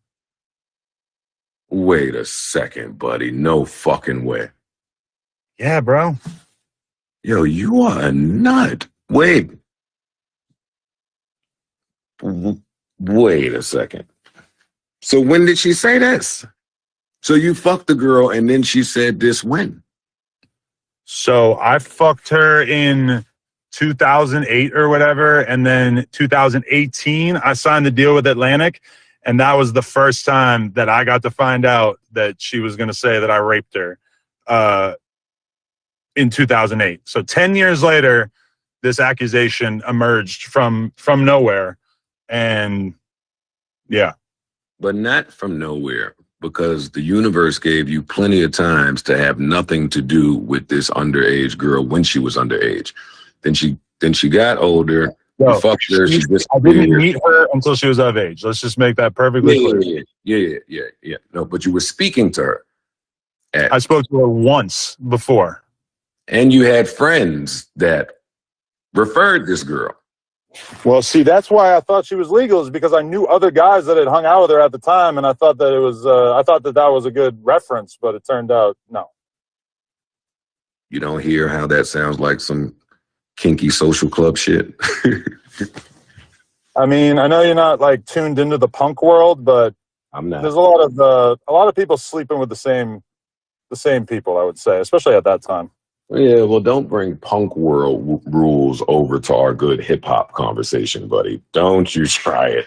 Wait a second, buddy. No fucking way. Yeah, bro. Yo, you are a nut. Wait a second. So when did she say this? So you fucked the girl and then she said this when? So I fucked her in 2008 or whatever. And then 2018, I signed the deal with Atlantic. And that was the first time that I got to find out that she was going to say that I raped her in 2008. So 10 years later, this accusation emerged from nowhere. And yeah. But not from nowhere, because the universe gave you plenty of times to have nothing to do with this underage girl when she was underage. Then she got older. No, fucked her. I didn't meet her until she was of age. Let's just make that perfectly clear. Yeah. No, but you were speaking to her. I spoke to her once before. And you had friends that referred this girl. Well, see, that's why I thought she was legal, is because I knew other guys that had hung out with her at the time, and I thought that it was, that was a good reference, but it turned out no. You don't hear how that sounds like some kinky social club shit? I mean, I know you're not like tuned into the punk world, but I'm not. There's a lot of people sleeping with the same people, I would say, especially at that time. Yeah, well, don't bring punk world rules over to our good hip hop conversation, buddy. Don't you try it.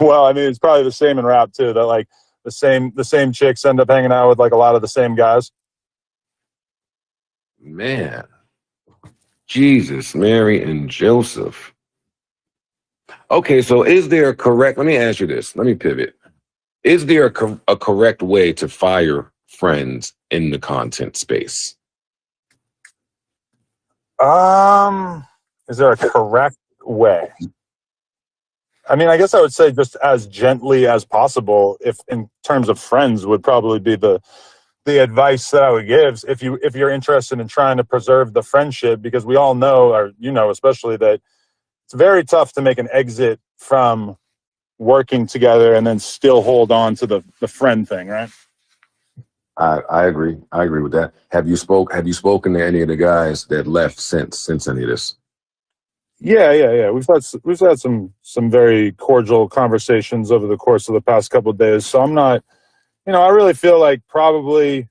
Well, I mean, it's probably the same in rap too. That like the same chicks end up hanging out with like a lot of the same guys. Man, Jesus, Mary, and Joseph. Okay, so is there a correct? Let me ask you this. Let me pivot. Is there a correct way to fire friends in the content space? Is there a correct way? I mean, I guess I would say just as gently as possible. If in terms of friends, would probably be the advice that I would give. If you're interested in trying to preserve the friendship, because we all know, or you know, especially that it's very tough to make an exit from working together and then still hold on to the friend thing, right? I agree. I agree with that. Have you spoken to any of the guys that left since any of this? Yeah. We've had some very cordial conversations over the course of the past couple of days. So I'm not, I really feel like probably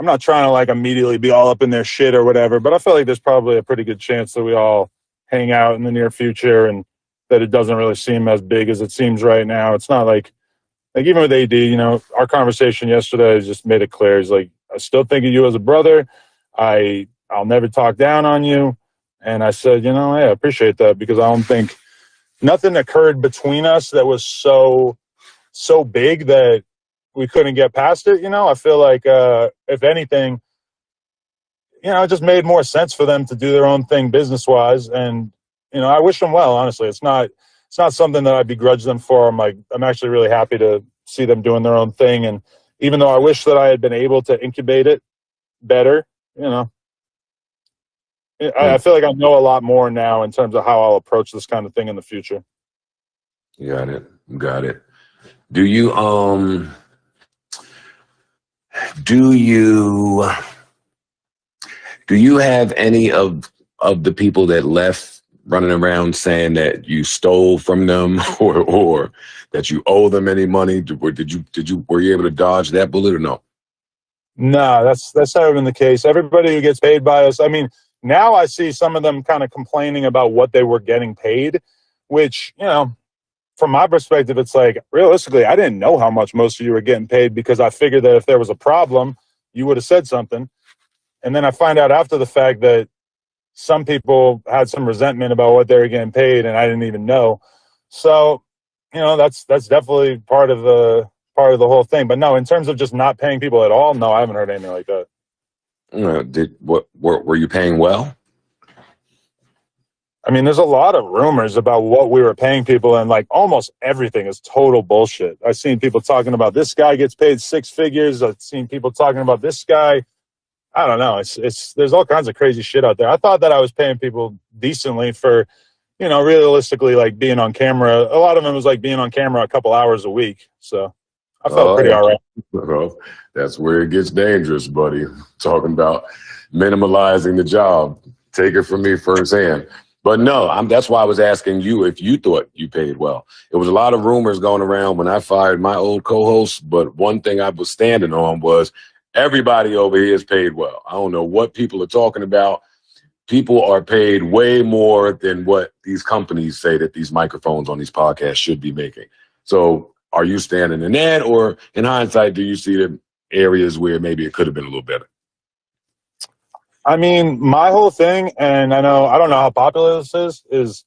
I'm not trying to like immediately be all up in their shit or whatever, but I feel like there's probably a pretty good chance that we all hang out in the near future, and that it doesn't really seem as big as it seems right now. It's not like even with AD, our conversation yesterday just made it clear. He's like, I still think of you as a brother. I'll never talk down on you. And I said, hey, I appreciate that, because I don't think nothing occurred between us that was so big that we couldn't get past it. I feel like if anything, it just made more sense for them to do their own thing business wise. And, I wish them well, honestly. It's not something that I begrudge them for. I'm actually really happy to see them doing their own thing. And even though I wish that I had been able to incubate it better, I feel like I know a lot more now in terms of how I'll approach this kind of thing in the future. Got it. Do you have any of the people that left running around saying that you stole from them or that you owe them any money? Were you able to dodge that bullet or no? No, that's never been the case. Everybody who gets paid by us, I mean, now I see some of them kind of complaining about what they were getting paid, which, from my perspective, it's like, realistically, I didn't know how much most of you were getting paid, because I figured that if there was a problem, you would have said something. And then I find out after the fact that some people had some resentment about what they were getting paid, and I didn't even know. So, that's definitely part of the whole thing. But no, in terms of just not paying people at all, no, I haven't heard anything like that. Were you paying well? I mean, there's a lot of rumors about what we were paying people, and like almost everything is total bullshit. I've seen people talking about this guy gets paid 6 figures. I've seen people talking about this guy. I don't know. There's all kinds of crazy shit out there. I thought that I was paying people decently for, realistically, like being on camera. A lot of them was like being on camera a couple hours a week. So I felt pretty all right. Well, that's where it gets dangerous, buddy. Talking about minimalizing the job. Take it from me firsthand. But no, that's why I was asking you if you thought you paid well. It was a lot of rumors going around when I fired my old co-host, but one thing I was standing on was everybody over here is paid well. I don't know what people are talking about. People are paid way more than what these companies say that these microphones on these podcasts should be making. So are you standing in that, or in hindsight, do you see the areas where maybe it could have been a little better? I mean, my whole thing, and I don't know how popular this is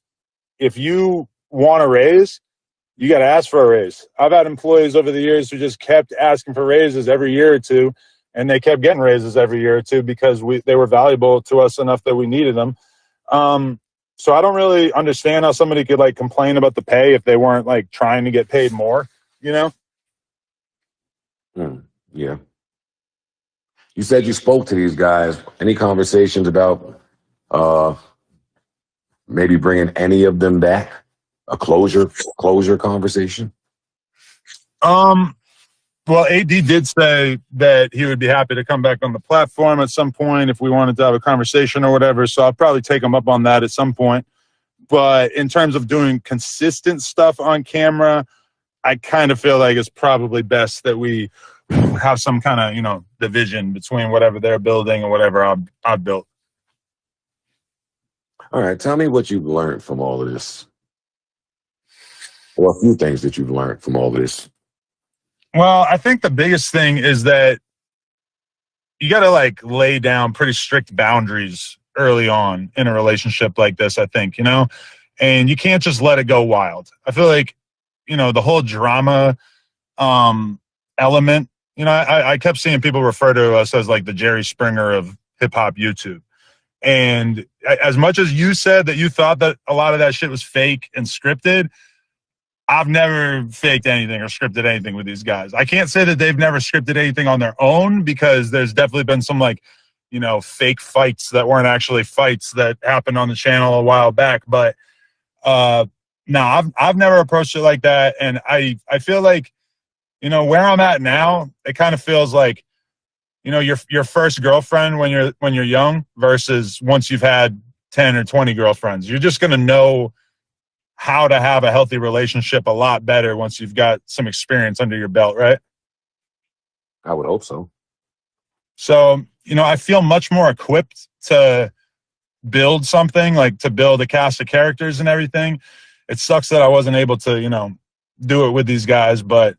if you want a raise, you got to ask for a raise. I've had employees over the years who just kept asking for raises every year or two, and they kept getting raises every year or two because they were valuable to us enough that we needed them. So I don't really understand how somebody could like complain about the pay if they weren't like trying to get paid more, Yeah. You said you spoke to these guys. Any conversations about maybe bringing any of them back? A closure conversation? Well, AD did say that he would be happy to come back on the platform at some point if we wanted to have a conversation or whatever. So I'll probably take him up on that at some point. But in terms of doing consistent stuff on camera, I kind of feel like it's probably best that we have some kind of, division between whatever they're building and whatever I've built. All right, tell me what you've learned from all of this, or a few things that you've learned from all of this. Well, I think the biggest thing is that you got to like lay down pretty strict boundaries early on in a relationship like this, I think, and you can't just let it go wild. I feel like, the whole drama element, I kept seeing people refer to us as like the Jerry Springer of hip hop YouTube. And as much as you said that you thought that a lot of that shit was fake and scripted, I've never faked anything or scripted anything with these guys. I can't say that they've never scripted anything on their own, because there's definitely been some fake fights that weren't actually fights that happened on the channel a while back. But no, I've never approached it like that. And I feel like, where I'm at now, it kind of feels like, your first girlfriend when you're young versus once you've had 10 or 20 girlfriends. You're just going to know how to have a healthy relationship a lot better once you've got some experience under your belt, right? I would hope so. So, I feel much more equipped to build something, like to build a cast of characters and everything. It sucks that I wasn't able to, do it with these guys, but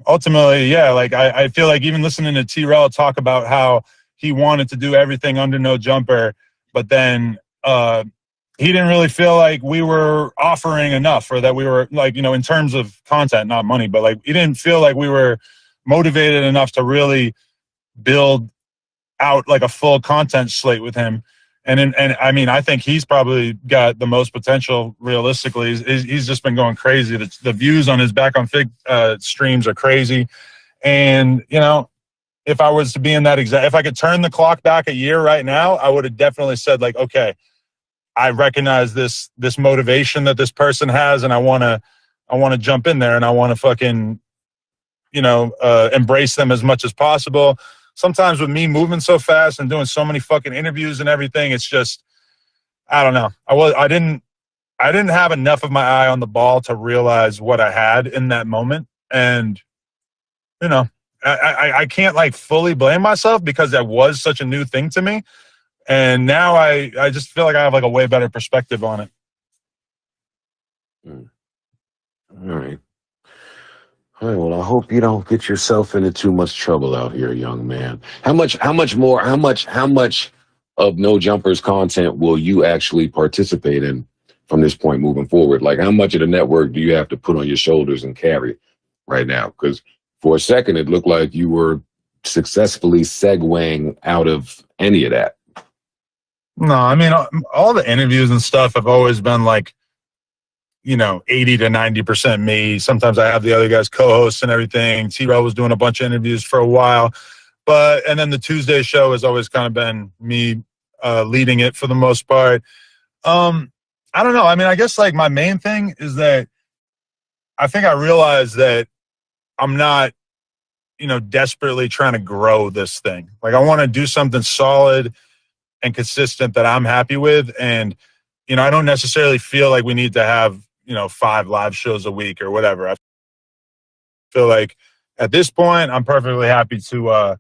ultimately, yeah, like I feel like even listening to T-Rell talk about how he wanted to do everything under No Jumper, but then he didn't really feel like we were offering enough, or that we were like, in terms of content, not money, but like he didn't feel like we were motivated enough to really build out like a full content slate with him. And I mean, I think he's probably got the most potential realistically. He's just been going crazy. The views on his Back on Fig streams are crazy. And, if I was to be in that if I could turn the clock back a year right now, I would have definitely said like, okay, I recognize this motivation that this person has, and I want to jump in there, and I want to fucking, embrace them as much as possible. Sometimes with me moving so fast and doing so many fucking interviews and everything, it's just, I don't know. I didn't have enough of my eye on the ball to realize what I had in that moment. And, I can't like fully blame myself, because that was such a new thing to me. And now I just feel like I have like a way better perspective on it. All right. All right, well, I hope you don't get yourself into too much trouble out here, young man. How much of No Jumpers content will you actually participate in from this point moving forward? Like, how much of the network do you have to put on your shoulders and carry right now? Because for a second, it looked like you were successfully segueing out of any of that. No, I mean, all the interviews and stuff have always been like, 80 to 90% me. Sometimes I have the other guys co-hosts and everything. T-Rell was doing a bunch of interviews for a while. And then the Tuesday show has always kind of been me leading it for the most part. I don't know. I mean, I guess like my main thing is that I think I realized that I'm not, desperately trying to grow this thing. Like I want to do something solid and consistent that I'm happy with. And, I don't necessarily feel like we need to have, 5 live shows a week or whatever. I feel like at this point, I'm perfectly happy to,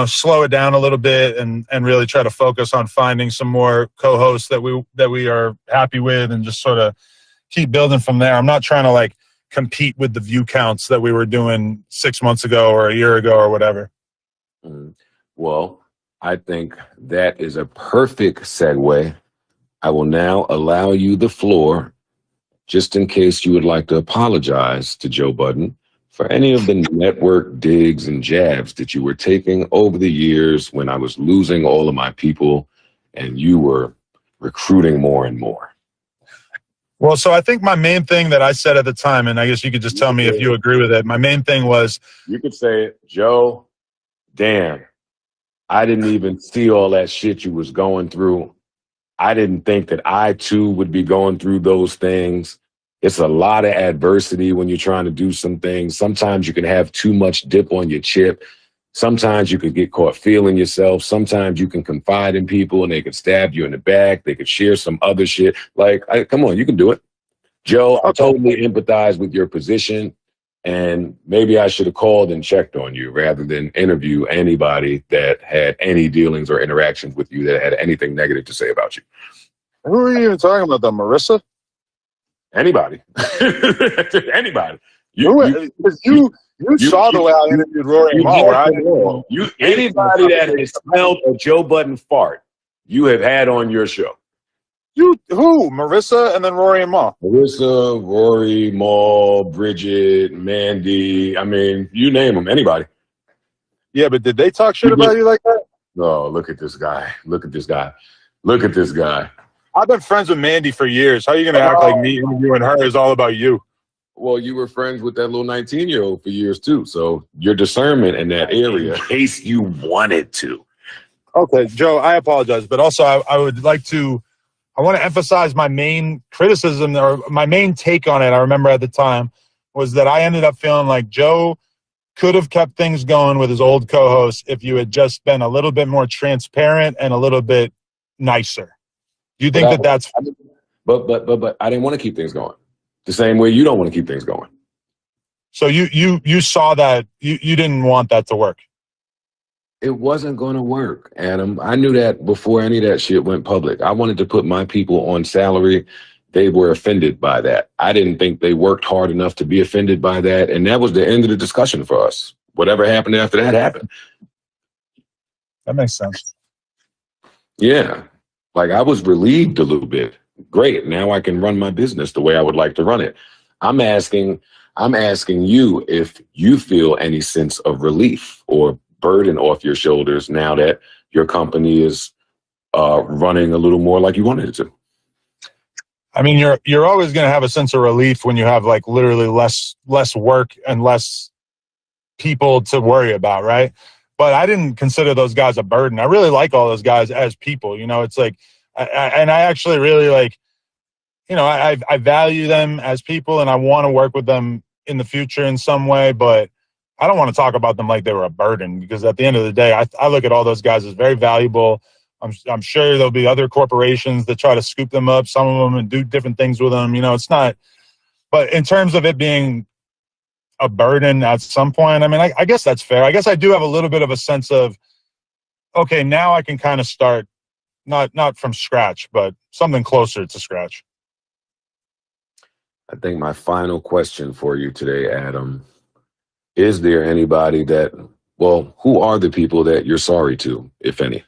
slow it down a little bit and really try to focus on finding some more co-hosts that we are happy with, and just sort of keep building from there. I'm not trying to like compete with the view counts that we were doing 6 months ago or a year ago or whatever. Well, I think that is a perfect segue. I will now allow you the floor, just in case you would like to apologize to Joe Budden for any of the network digs and jabs that you were taking over the years when I was losing all of my people and you were recruiting more and more. Well, so I think my main thing that I said at the time, and I guess you could just tell me if you agree with it. My main thing was, you could say it, Joe, damn, I didn't even see all that shit you was going through. I didn't think that I too would be going through those things. It's a lot of adversity when you're trying to do some things. Sometimes you can have too much dip on your chip. Sometimes you could get caught feeling yourself. Sometimes you can confide in people and they could stab you in the back. They could share some other shit. Like, come on, you can do it. Joe, I totally empathize with your position, and maybe I should have called and checked on you rather than interview anybody that had any dealings or interactions with you that had anything negative to say about you. Who are you even talking about? The Marissa? Anybody. Anybody. You saw the way I interviewed Rory and Mal, right? Anybody that has smelled a Joe Budden fart, you have had on your show. Who? Marissa and then Rory and Mal. Marissa, Rory, Mal, Bridget, Mandy. I mean, you name them. Anybody. Yeah, but did they talk shit about you like that? No, look at this guy. Look at this guy. Look at this guy. I've been friends with Mandy for years. How are you going to act like me interviewing her is all about you? Well, you were friends with that little 19-year-old for years, too. So your discernment in that area, in case you wanted to. Okay, Joe, I apologize. But also, I would like to, I want to emphasize my main criticism or my main take on it, I remember at the time, was that I ended up feeling like Joe could have kept things going with his old co-host if you had just been a little bit more transparent and a little bit nicer. Do you think that's... But I didn't want to keep things going. The same way you don't want to keep things going. So you saw that, you didn't want that to work. It wasn't going to work, Adam. I knew that before any of that shit went public. I wanted to put my people on salary. They were offended by that. I didn't think they worked hard enough to be offended by that. And that was the end of the discussion for us. Whatever happened after that happened. That makes sense. Yeah. Like, I was relieved a little bit. Great. Now I can run my business the way I would like to run it. I'm asking you if you feel any sense of relief or burden off your shoulders now that your company is running a little more like you wanted it to. I mean, you're always going to have a sense of relief when you have like literally less work and less people to worry about, right? But I didn't consider those guys a burden. I really like all those guys as people. You know, it's like, I actually really like, you know, I value them as people and I want to work with them in the future in some way, but I don't want to talk about them like they were a burden, because at the end of the day, I look at all those guys as very valuable. I'm sure there'll be other corporations that try to scoop them up, some of them, and do different things with them. You know, it's not, but in terms of it being a burden at some point, I mean, I guess that's fair. I guess I do have a little bit of a sense of, okay, now I can kind of start, not from scratch, but something closer to scratch. I think my final question for you today, Adam, is there anybody that, well, who are the people that you're sorry to, if any?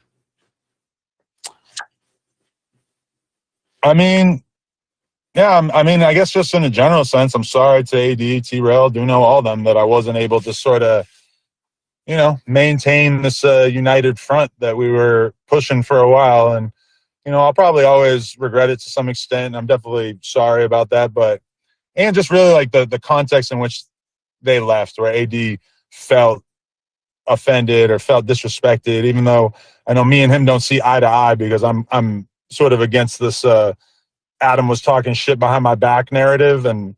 I mean, yeah, I mean, I guess just in a general sense, I'm sorry to AD, T-Rail, Duno, all of them, that I wasn't able to sort of, you know, maintain this united front that we were pushing for a while. And, you know, I'll probably always regret it to some extent. I'm definitely sorry about that. But, and just really like the context in which they left, where AD felt offended or felt disrespected, even though I know me and him don't see eye to eye, because I'm sort of against this Adam was talking shit behind my back narrative and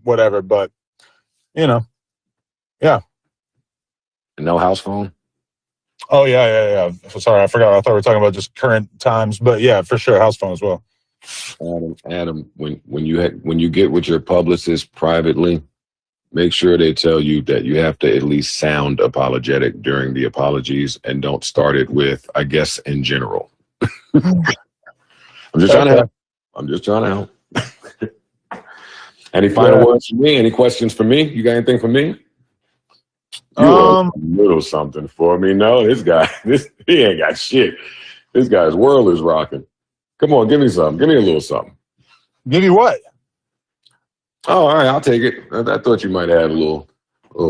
whatever. But, you know, yeah. No house phone? Oh, yeah. Sorry, I forgot. I thought we were talking about just current times. But, yeah, for sure, house phone as well. Adam, when you get with your publicist privately, make sure they tell you that you have to at least sound apologetic during the apologies and don't start it with, I guess, in general. I'm just trying to help. Any final words for me? Any questions for me? You got anything for me? You a little something for me. No, this guy, he ain't got shit. This guy's world is rocking. Come on, give me something. Give me a little something. Give you what? Oh, all right, I'll take it. I thought you might have a little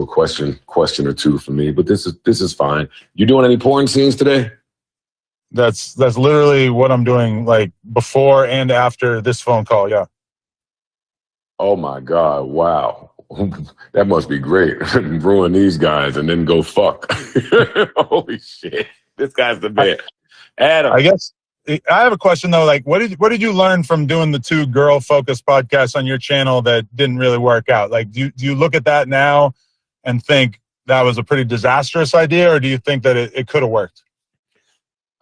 question or two for me, but this is fine. You doing any porn scenes today? That's literally what I'm doing, like before and after this phone call. Yeah. Oh my God! Wow, that must be great. Ruin these guys and then go fuck. Holy shit! This guy's the man. Adam, I guess I have a question though. Like, what did you learn from doing the 2 girl-focused podcasts on your channel that didn't really work out? Like, do you look at that now and think that was a pretty disastrous idea, or do you think that it could have worked?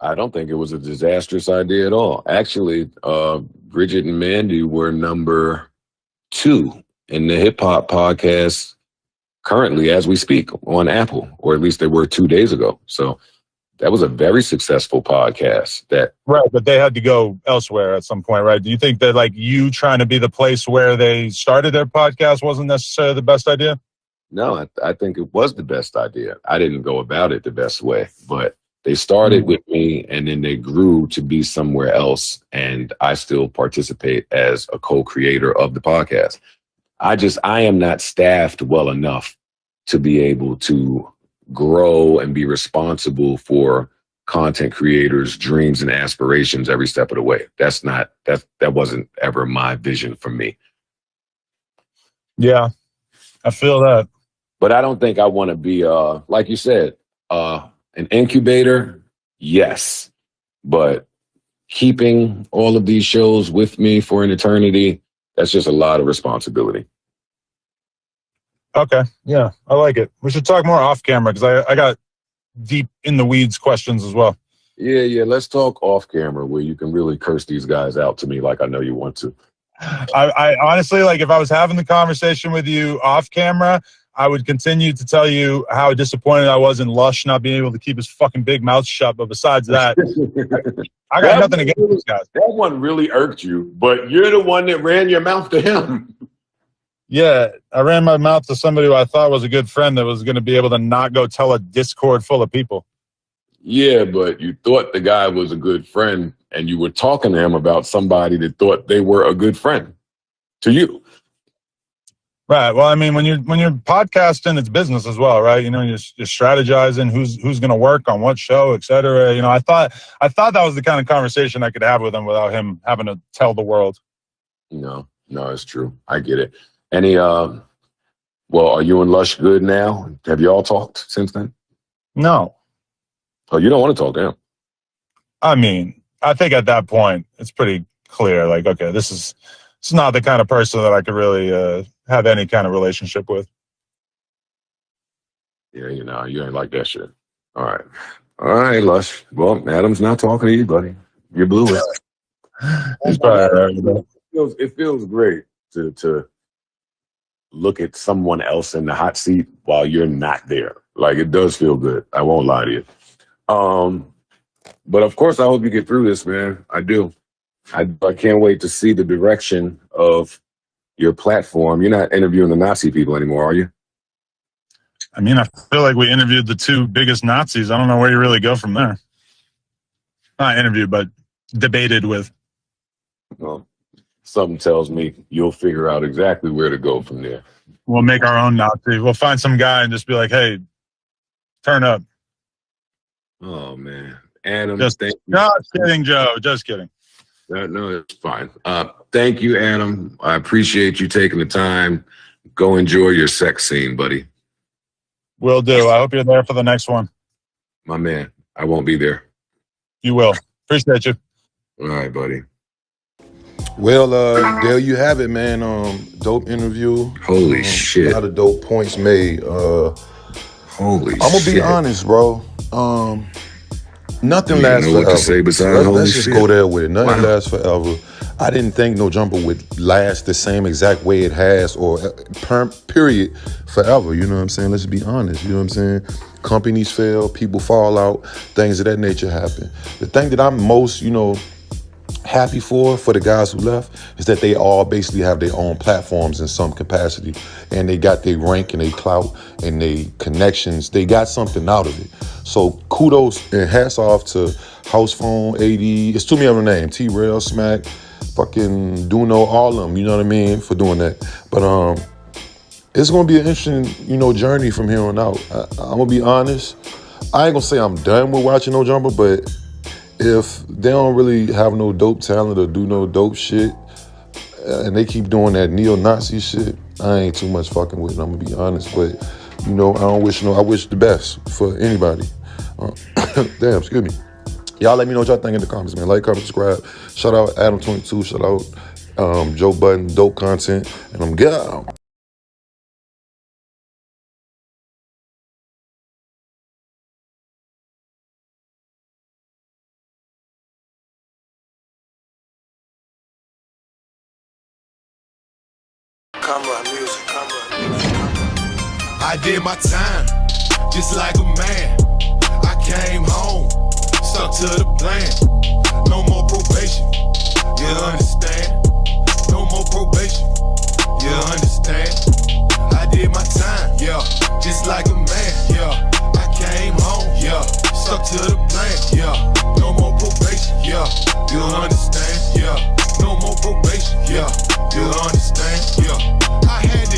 I don't think it was a disastrous idea at all. Actually, Bridget and Mandy were number 2 in the hip hop podcast currently as we speak on Apple, or at least they were 2 days ago. So that was a very successful podcast. That Right, but they had to go elsewhere at some point, right? Do you think that like you trying to be the place where they started their podcast wasn't necessarily the best idea? No, I think it was the best idea. I didn't go about it the best way, but they started with me and then they grew to be somewhere else. And I still participate as a co-creator of the podcast. I am not staffed well enough to be able to grow and be responsible for content creators' dreams and aspirations every step of the way. That wasn't ever my vision for me. Yeah, I feel that. But I don't think I want to be, like you said, an incubator. Yes, but keeping all of these shows with me for an eternity, that's just a lot of responsibility. Okay, yeah, I like it. We should talk more off camera because I got deep in the weeds questions as well. Yeah. Let's talk off camera where you can really curse these guys out to me like I know you want to. I honestly, like, if I was having the conversation with you off camera, I would continue to tell you how disappointed I was in Lush not being able to keep his fucking big mouth shut. But besides that, I got nothing against these guys. That one really irked you, but you're the one that ran your mouth to him. Yeah, I ran my mouth to somebody who I thought was a good friend that was going to be able to not go tell a Discord full of people. Yeah, but you thought the guy was a good friend and you were talking to him about somebody that thought they were a good friend to you. Right. Well, I mean, when you're podcasting, it's business as well, right? You know, you're strategizing who's going to work on what show, et cetera. You know, I thought that was the kind of conversation I could have with him without him having to tell the world. No, it's true. I get it. Any, well, are you and Lush good now? Have you all talked since then? No. Oh, you don't want to talk to him? I mean, I think at that point, it's pretty clear, like, okay, this is not the kind of person that I could really have any kind of relationship with. Yeah, you ain't like that shit. All right, Lush. Well, Adam's not talking to you, buddy. You blew it. He's probably right. It feels great to look at someone else in the hot seat while you're not there. Like, it does feel good. I won't lie to you. But of course, I hope you get through this, man. I do. I can't wait to see the direction of your platform. You're not interviewing the Nazi people anymore, are you? I mean, I feel like we interviewed the two biggest Nazis. I don't know where you really go from there. Not interviewed, but debated with. Well, something tells me you'll figure out exactly where to go from there. We'll make our own Nazi. We'll find some guy and just be like, hey, turn up. Oh, man. Adam, Just kidding, Joe. Just kidding. No, it's fine. Thank you, Adam. I appreciate you taking the time. Go enjoy your sex scene, buddy. Will do. I hope you're there for the next one. My man, I won't be there. You will. Appreciate you. All right, buddy. Well, there you have it, man. Dope interview. Holy shit. A lot of dope points made. Holy shit. I'm gonna be honest, bro. Nothing lasts know forever. What to say besides Let's just shit? go there with it. Nothing lasts forever. I didn't think No Jumper would last the same exact way it has, or period, forever. You know what I'm saying? Let's be honest. You know what I'm saying? Companies fail, people fall out, things of that nature happen. The thing that I'm most, happy for the guys who left is that they all basically have their own platforms in some capacity, and they got their rank and their clout and their connections. They got something out of it. So kudos and hats off to House Phone, AD, it's too many other names, T-Rail, Smack, fucking Duno, all of them, you know what I mean, for doing that. But it's gonna be an interesting, journey from here on out. I'm gonna be honest, I ain't gonna say I'm done with watching No Jumper, but if they don't really have no dope talent or do no dope shit, and they keep doing that neo-Nazi shit, I ain't too much fucking with it, I'm gonna be honest. But, I wish the best for anybody. Damn, excuse me. Y'all let me know what y'all think in the comments, man. Like, comment, subscribe. Shout out Adam22, shout out Joe Budden, dope content, and I'm good. I did my time, just like a man. I came home, stuck to the plan. No more probation, you understand? No more probation, you understand? I did my time, yeah, just like a man, yeah. I came home, yeah, stuck to the